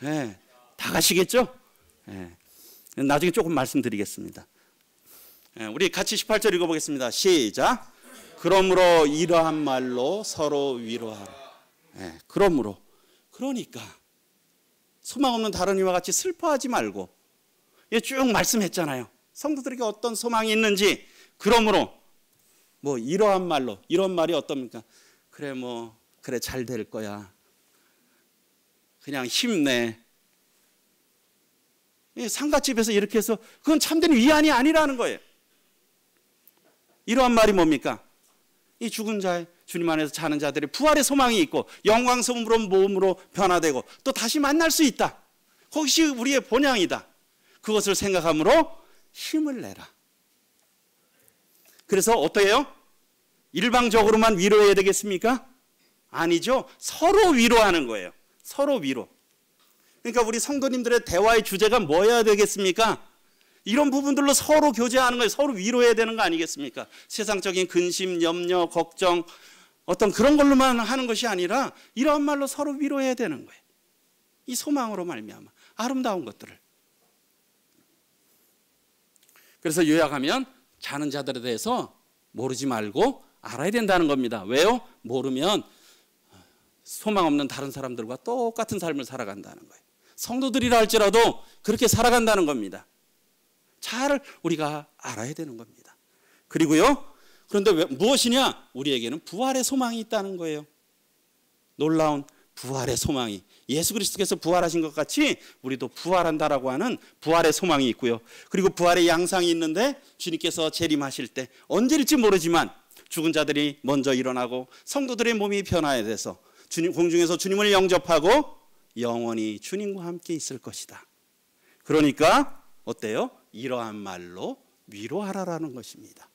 네, 다 가시겠죠? 네. 나중에 조금 말씀드리겠습니다. 네, 우리 같이 18절 읽어보겠습니다. 시작. 그러므로 이러한 말로 서로 위로하라. 네, 그러므로. 그러니까 소망 없는 다른 이와 같이 슬퍼하지 말고, 쭉 말씀했잖아요. 성도들에게 어떤 소망이 있는지. 그러므로 뭐 이러한 말로, 이런 말이 어떻습니까? 그래 잘 될 거야. 그냥 힘내. 상갓집에서 이렇게 해서 그건 참된 위안이 아니라는 거예요. 이러한 말이 뭡니까? 이 죽은 자의 주님 안에서 자는 자들의 부활의 소망이 있고 영광스러운 몸으로 변화되고 또 다시 만날 수 있다. 그것이 우리의 본향이다. 그것을 생각함으로 힘을 내라. 그래서 어떻게 해요? 일방적으로만 위로해야 되겠습니까? 아니죠. 서로 위로하는 거예요. 서로 위로. 그러니까 우리 성도님들의 대화의 주제가 뭐여야 되겠습니까? 이런 부분들로 서로 교제하는 거예요. 서로 위로해야 되는 거 아니겠습니까? 세상적인 근심, 염려, 걱정 어떤 그런 걸로만 하는 것이 아니라 이런 말로 서로 위로해야 되는 거예요. 이 소망으로 말미암아 아름다운 것들을. 그래서 요약하면 자는 자들에 대해서 모르지 말고 알아야 된다는 겁니다. 왜요? 모르면 소망 없는 다른 사람들과 똑같은 삶을 살아간다는 거예요. 성도들이라 할지라도 그렇게 살아간다는 겁니다. 잘 우리가 알아야 되는 겁니다. 그리고요, 그런데 무엇이냐? 우리에게는 부활의 소망이 있다는 거예요. 놀라운 부활의 소망이, 예수 그리스도께서 부활하신 것 같이 우리도 부활한다라고 하는 부활의 소망이 있고요. 그리고 부활의 양상이 있는데 주님께서 재림하실 때 언제일지 모르지만 죽은 자들이 먼저 일어나고 성도들의 몸이 변화에 돼서 공중에서 주님을 영접하고 영원히 주님과 함께 있을 것이다. 그러니까 어때요? 이러한 말로 위로하라라는 것입니다.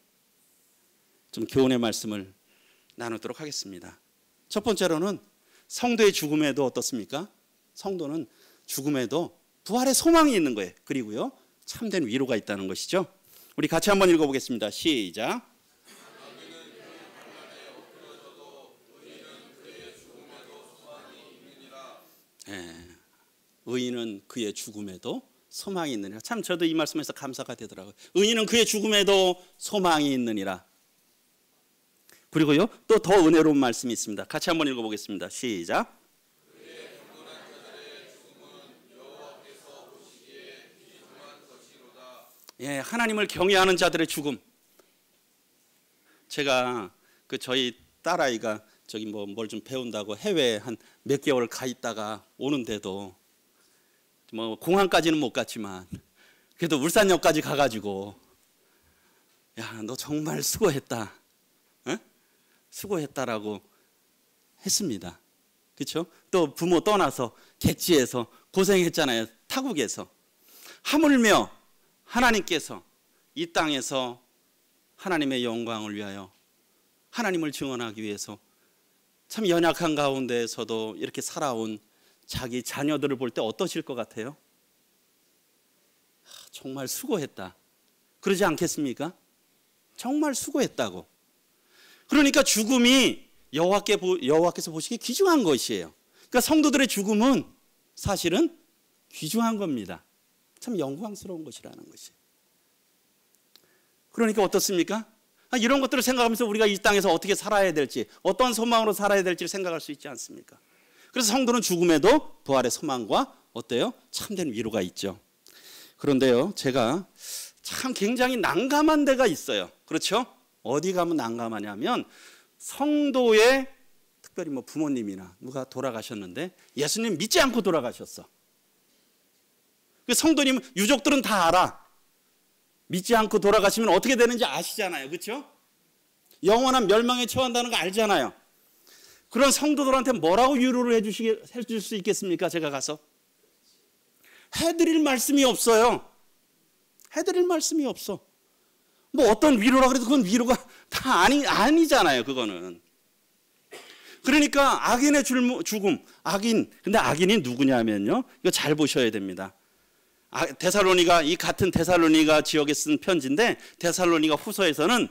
좀 교훈의 말씀을 나누도록 하겠습니다. 첫 번째로는 성도의 죽음에도 어떻습니까? 성도는 죽음에도 부활의 소망이 있는 거예요. 그리고요, 참된 위로가 있다는 것이죠. 우리 같이 한번 읽어보겠습니다. 시작. 의인은 그의 죽음에도 소망이 있느니라. 참 저도 이 말씀에서 감사가 되더라고요. 의인은 그의 죽음에도 소망이 있느니라. 그리고요, 또 더 은혜로운 말씀이 있습니다. 같이 한번 읽어보겠습니다. 시작. 예, 하나님을 경외하는 자들의 죽음. 제가 저희 딸아이가 저기 뭘 좀 배운다고 해외에 한 몇 개월 가 있다가 오는데도 공항까지는 못 갔지만 그래도 울산역까지 가가지고 야, 너 정말 수고했다. 에? 수고했다라고 했습니다. 그렇죠? 또 부모 떠나서 객지에서 고생했잖아요. 타국에서. 하물며 하나님께서 이 땅에서 하나님의 영광을 위하여 하나님을 증언하기 위해서 참 연약한 가운데에서도 이렇게 살아온 자기 자녀들을 볼 때 어떠실 것 같아요? 정말 수고했다. 그러지 않겠습니까? 정말 수고했다고. 그러니까 죽음이 여호와께서 보시기에 귀중한 것이에요. 그러니까 성도들의 죽음은 사실은 귀중한 겁니다. 참 영광스러운 것이라는 것이에요. 그러니까 어떻습니까? 이런 것들을 생각하면서 우리가 이 땅에서 어떻게 살아야 될지, 어떤 소망으로 살아야 될지를 생각할 수 있지 않습니까? 그래서 성도는 죽음에도 부활의 소망과 어때요? 참된 위로가 있죠. 그런데요, 제가 참 굉장히 난감한 데가 있어요. 그렇죠? 어디 가면 난감하냐면 성도의 특별히 부모님이나 누가 돌아가셨는데 예수님 믿지 않고 돌아가셨어. 성도님 유족들은 다 알아. 믿지 않고 돌아가시면 어떻게 되는지 아시잖아요. 그렇죠? 영원한 멸망에 처한다는 거 알잖아요. 그런 성도들한테 뭐라고 위로를 해줄 수 있겠습니까? 제가 가서 해드릴 말씀이 없어요. 해드릴 말씀이 없어. 어떤 위로라 그래도 그건 위로가 다 아니잖아요. 그거는. 그러니까 악인의 죽음, 악인. 근데 악인이 누구냐면요, 이거 잘 보셔야 됩니다. 데살로니가, 이 같은 데살로니가 지역에 쓴 편지인데 데살로니가 후서에서는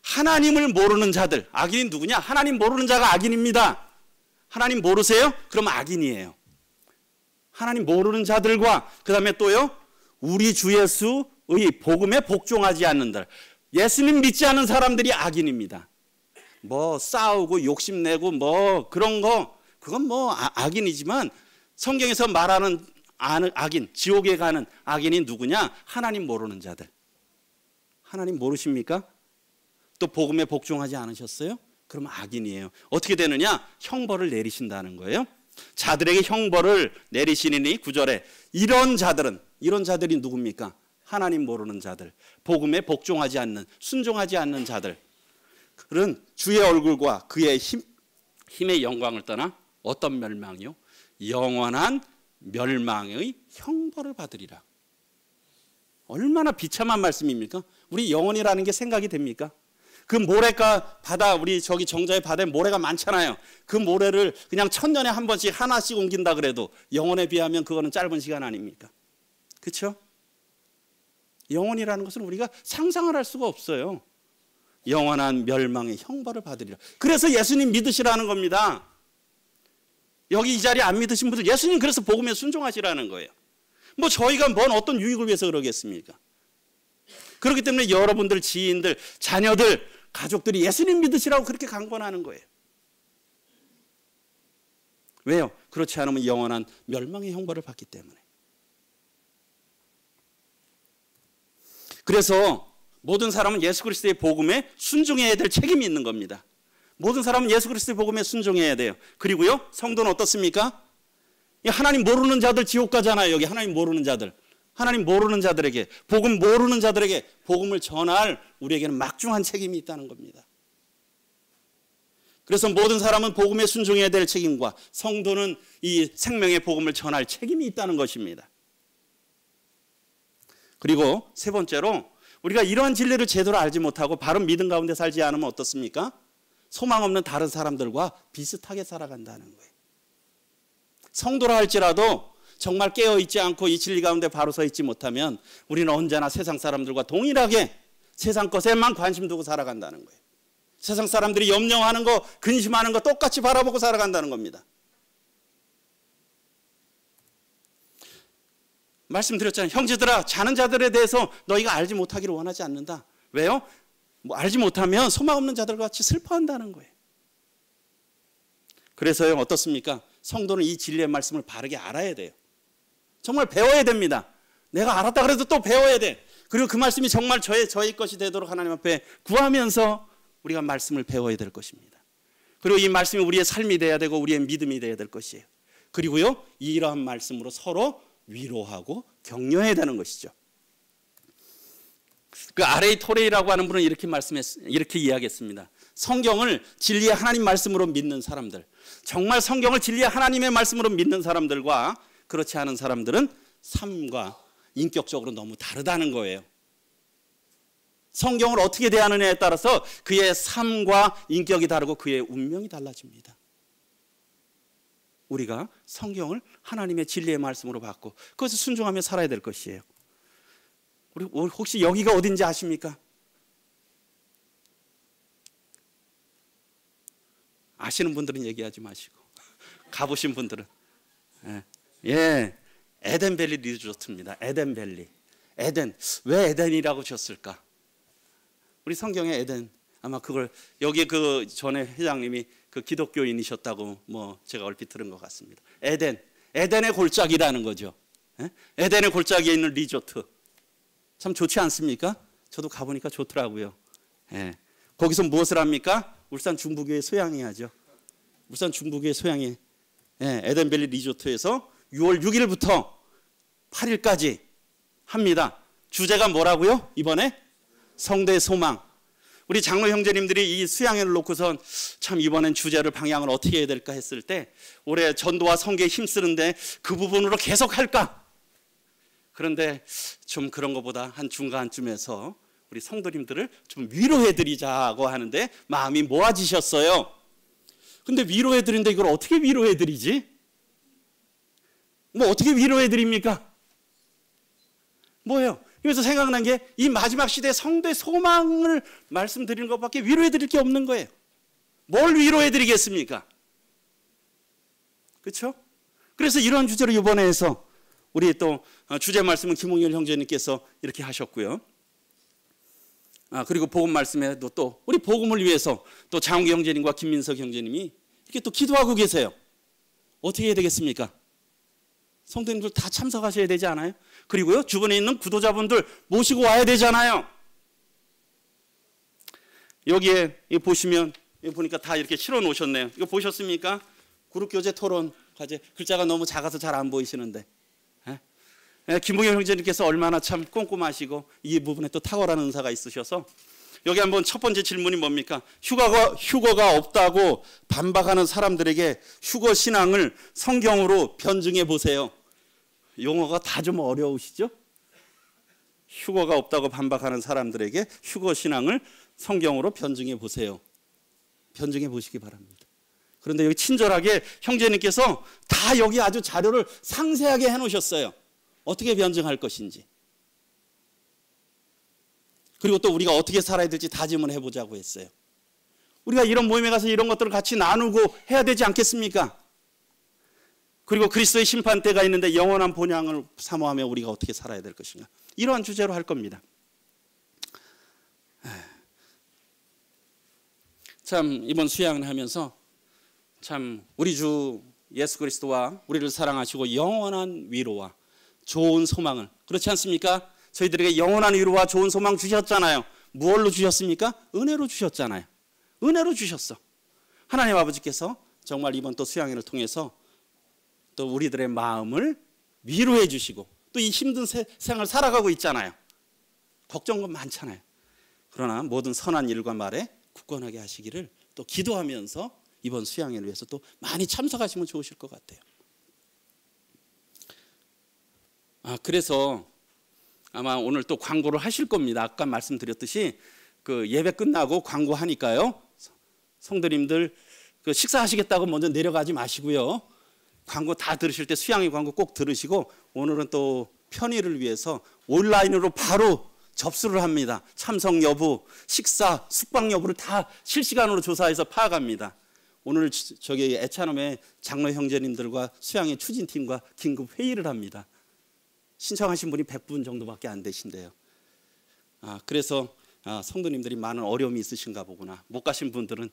하나님을 모르는 자들, 악인이 누구냐? 하나님 모르는 자가 악인입니다. 하나님 모르세요? 그럼 악인이에요. 하나님 모르는 자들과 그 다음에 또요, 우리 주 예수의 복음에 복종하지 않는 자, 예수님 믿지 않는 사람들이 악인입니다. 싸우고 욕심내고 그런 거, 그건 악인이지만 성경에서 말하는 악인, 지옥에 가는 악인이 누구냐? 하나님 모르는 자들. 하나님 모르십니까? 또 복음에 복종하지 않으셨어요? 그럼 악인이에요. 어떻게 되느냐? 형벌을 내리신다는 거예요. 자들에게 형벌을 내리시니 9절에 이런 자들이 누굽니까? 하나님 모르는 자들, 복음에 복종하지 않는, 순종하지 않는 자들. 그런 주의 얼굴과 그의 힘의 영광을 떠나 어떤 멸망이요? 영원한 멸망의 형벌을 받으리라. 얼마나 비참한 말씀입니까? 우리 영혼이라는 게 생각이 됩니까? 그 모래가 바다, 우리 저기 정자의 바다에 모래가 많잖아요. 그 모래를 그냥 1000년에 한 번씩 하나씩 옮긴다 그래도 영혼에 비하면 그거는 짧은 시간 아닙니까? 그렇죠? 영혼이라는 것은 우리가 상상을 할 수가 없어요. 영원한 멸망의 형벌을 받으리라. 그래서 예수님 믿으시라는 겁니다. 여기 이 자리에 안 믿으신 분들, 예수님 그래서 복음에 순종하시라는 거예요. 저희가 어떤 유익을 위해서 그러겠습니까? 그렇기 때문에 여러분들, 지인들, 자녀들, 가족들이 예수님 믿으시라고 그렇게 강권하는 거예요. 왜요? 그렇지 않으면 영원한 멸망의 형벌을 받기 때문에. 그래서 모든 사람은 예수 그리스도의 복음에 순종해야 될 책임이 있는 겁니다. 모든 사람은 예수 그리스도의 복음에 순종해야 돼요. 그리고요, 성도는 어떻습니까? 하나님 모르는 자들 지옥 가잖아요. 여기 하나님 모르는 자들. 하나님 모르는 자들에게, 복음 모르는 자들에게 복음을 전할 우리에게는 막중한 책임이 있다는 겁니다. 그래서 모든 사람은 복음에 순종해야 될 책임과 성도는 이 생명의 복음을 전할 책임이 있다는 것입니다. 그리고 세 번째로, 우리가 이러한 진리를 제대로 알지 못하고 바른 믿음 가운데 살지 않으면 어떻습니까? 소망 없는 다른 사람들과 비슷하게 살아간다는 거예요. 성도라 할지라도 정말 깨어있지 않고 이 진리 가운데 바로 서 있지 못하면 우리는 언제나 세상 사람들과 동일하게 세상 것에만 관심 두고 살아간다는 거예요. 세상 사람들이 염려하는 거, 근심하는 거 똑같이 바라보고 살아간다는 겁니다. 말씀드렸잖아요. 형제들아, 자는 자들에 대해서 너희가 알지 못하기를 원하지 않는다. 왜요? 알지 못하면 소망 없는 자들과 같이 슬퍼한다는 거예요. 그래서요, 어떻습니까? 성도는 이 진리의 말씀을 바르게 알아야 돼요. 정말 배워야 됩니다. 내가 알았다 그래도 또 배워야 돼. 그리고 그 말씀이 정말 저의 것이 되도록 하나님 앞에 구하면서 우리가 말씀을 배워야 될 것입니다. 그리고 이 말씀이 우리의 삶이 돼야 되고 우리의 믿음이 돼야 될 것이에요. 그리고요, 이러한 말씀으로 서로 위로하고 격려해야 되는 것이죠. 그 R.A. 토레이라고 하는 분은 이렇게 이야기했습니다. 성경을 진리의 하나님 말씀으로 믿는 사람들, 정말 성경을 진리의 하나님의 말씀으로 믿는 사람들과 그렇지 않은 사람들은 삶과 인격적으로 너무 다르다는 거예요. 성경을 어떻게 대하느냐에 따라서 그의 삶과 인격이 다르고 그의 운명이 달라집니다. 우리가 성경을 하나님의 진리의 말씀으로 받고 그것을 순종하며 살아야 될 것이에요. 우리 혹시 여기가 어딘지 아십니까? 아시는 분들은 얘기하지 마시고 가보신 분들은 에덴밸리 리조트입니다. 에덴밸리. 에덴. 왜 에덴이라고 지었을까? 우리 성경의 에덴, 아마 그걸 여기 그 전에 회장님이 그 기독교인이셨다고 제가 얼핏 들은 것 같습니다. 에덴의 골짜기라는 거죠. 에덴의 골짜기에 있는 리조트. 참 좋지 않습니까? 저도 가보니까 좋더라고요. 거기서 무엇을 합니까? 울산 중부교회 소양회하죠. 울산 중부교회 소양회. 에덴밸리 리조트에서 6월 6일부터 8일까지 합니다. 주제가 뭐라고요? 이번에 성도의 소망. 우리 장로 형제님들이 이 수양회를 놓고선 참 이번엔 주제를 방향을 어떻게 해야 될까 했을 때 올해 전도와 성교에 힘쓰는데 그 부분으로 계속 할까? 그런데 좀 그런 것보다 한 중간쯤에서 우리 성도님들을 좀 위로해드리자고 하는데 마음이 모아지셨어요. 근데 위로해드리는데 이걸 어떻게 위로해드리지? 어떻게 위로해드립니까? 뭐예요? 그래서 생각난 게 이 마지막 시대의 성도의 소망을 말씀드리는 것밖에 위로해드릴 게 없는 거예요. 뭘 위로해드리겠습니까? 그렇죠? 그래서 이런 주제로 이번에 해서 우리 또 주제 말씀은 김홍열 형제님께서 이렇게 하셨고요. 그리고 복음 말씀에도 또 우리 복음을 위해서 또 장훈기 형제님과 김민석 형제님이 이렇게 또 기도하고 계세요. 어떻게 해야 되겠습니까? 성도님들 다 참석하셔야 되지 않아요? 그리고요, 주변에 있는 구도자분들 모시고 와야 되잖아요. 여기에 보시면 보니까 다 이렇게 실어 놓으셨네요. 이거 보셨습니까? 그룹교제 토론 과제. 글자가 너무 작아서 잘 안 보이시는데 김봉현 형제님께서 얼마나 참 꼼꼼하시고 이 부분에 또 탁월한 은사가 있으셔서 여기 한번 첫 번째 질문이 뭡니까? 휴거가 없다고 반박하는 사람들에게 휴거 신앙을 성경으로 변증해 보세요. 용어가 다 좀 어려우시죠? 휴거가 없다고 반박하는 사람들에게 휴거 신앙을 성경으로 변증해 보세요. 변증해 보시기 바랍니다. 그런데 여기 친절하게 형제님께서 다 여기 아주 자료를 상세하게 해놓으셨어요. 어떻게 변증할 것인지. 그리고 또 우리가 어떻게 살아야 될지 다짐을 해보자고 했어요. 우리가 이런 모임에 가서 이런 것들을 같이 나누고 해야 되지 않겠습니까? 그리고 그리스도의 심판대가 있는데 영원한 본향을 사모하며 우리가 어떻게 살아야 될 것인가. 이러한 주제로 할 겁니다. 참 이번 수양을 하면서 참 우리 주 예수 그리스도와 우리를 사랑하시고 영원한 위로와 좋은 소망을, 그렇지 않습니까? 저희들에게 영원한 위로와 좋은 소망 주셨잖아요. 무엇로 주셨습니까? 은혜로 주셨잖아요. 은혜로 주셨어. 하나님 아버지께서 정말 이번 또 수양회를 통해서 또 우리들의 마음을 위로해 주시고 또 이 힘든 생활 살아가고 있잖아요. 걱정은 많잖아요. 그러나 모든 선한 일과 말에 굳건하게 하시기를 또 기도하면서 이번 수양회를 위해서 또 많이 참석하시면 좋으실 것 같아요. 그래서 아마 오늘 또 광고를 하실 겁니다. 아까 말씀드렸듯이 그 예배 끝나고 광고하니까요. 성도님들 그 식사하시겠다고 먼저 내려가지 마시고요. 광고 다 들으실 때 수양회 광고 꼭 들으시고 오늘은 또 편의를 위해서 온라인으로 바로 접수를 합니다. 참석 여부, 식사, 숙박 여부를 다 실시간으로 조사해서 파악합니다. 오늘 저기 애찬홈의 장로 형제님들과 수양회 추진팀과 긴급 회의를 합니다. 신청하신 분이 100분 정도밖에 안 되신대요. 그래서 성도님들이 많은 어려움이 있으신가 보구나. 못 가신 분들은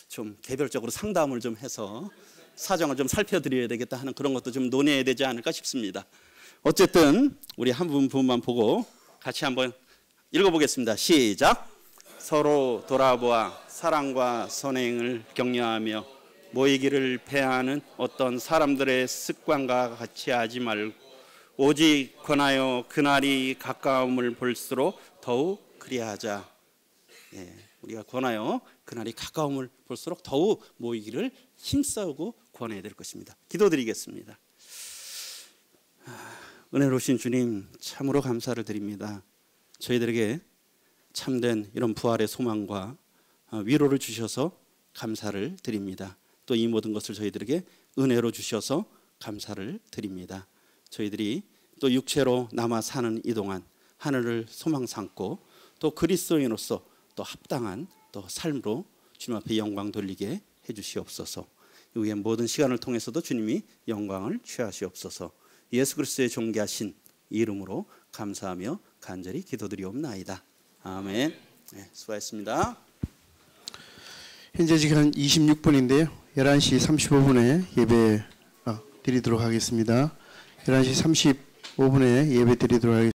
좀 개별적으로 상담을 좀 해서 사정을 좀 살펴드려야 되겠다 하는 그런 것도 좀 논의해야 되지 않을까 싶습니다. 어쨌든 우리 한 부분만 보고 같이 한번 읽어보겠습니다. 시작. 서로 돌아보아 사랑과 선행을 격려하며 모이기를 패하는 어떤 사람들의 습관과 같이 하지 말고 오직 권하여 그날이 가까움을 볼수록 더욱 그리하자. 우리가 권하여 그날이 가까움을 볼수록 더욱 모이기를 힘쓰고 권해야 될 것입니다. 기도드리겠습니다. 은혜로우신 주님 참으로 감사를 드립니다. 저희들에게 참된 이런 부활의 소망과 위로를 주셔서 감사를 드립니다. 또 이 모든 것을 저희들에게 은혜로 주셔서 감사를 드립니다. 저희들이 또 육체로 남아 사는 이 동안 하늘을 소망 삼고 또 그리스도인으로서 또 합당한 또 삶으로 주님 앞에 영광 돌리게 해주시옵소서. 이후에 모든 시간을 통해서도 주님이 영광을 취하시옵소서. 예수 그리스도의 존귀하신 이름으로 감사하며 간절히 기도드리옵나이다. 아멘. 수고하셨습니다. 현재 시간 26분인데요. 11시 35분에 예배 드리도록 하겠습니다. 11시 35분에 예배 드리도록 하겠습니다.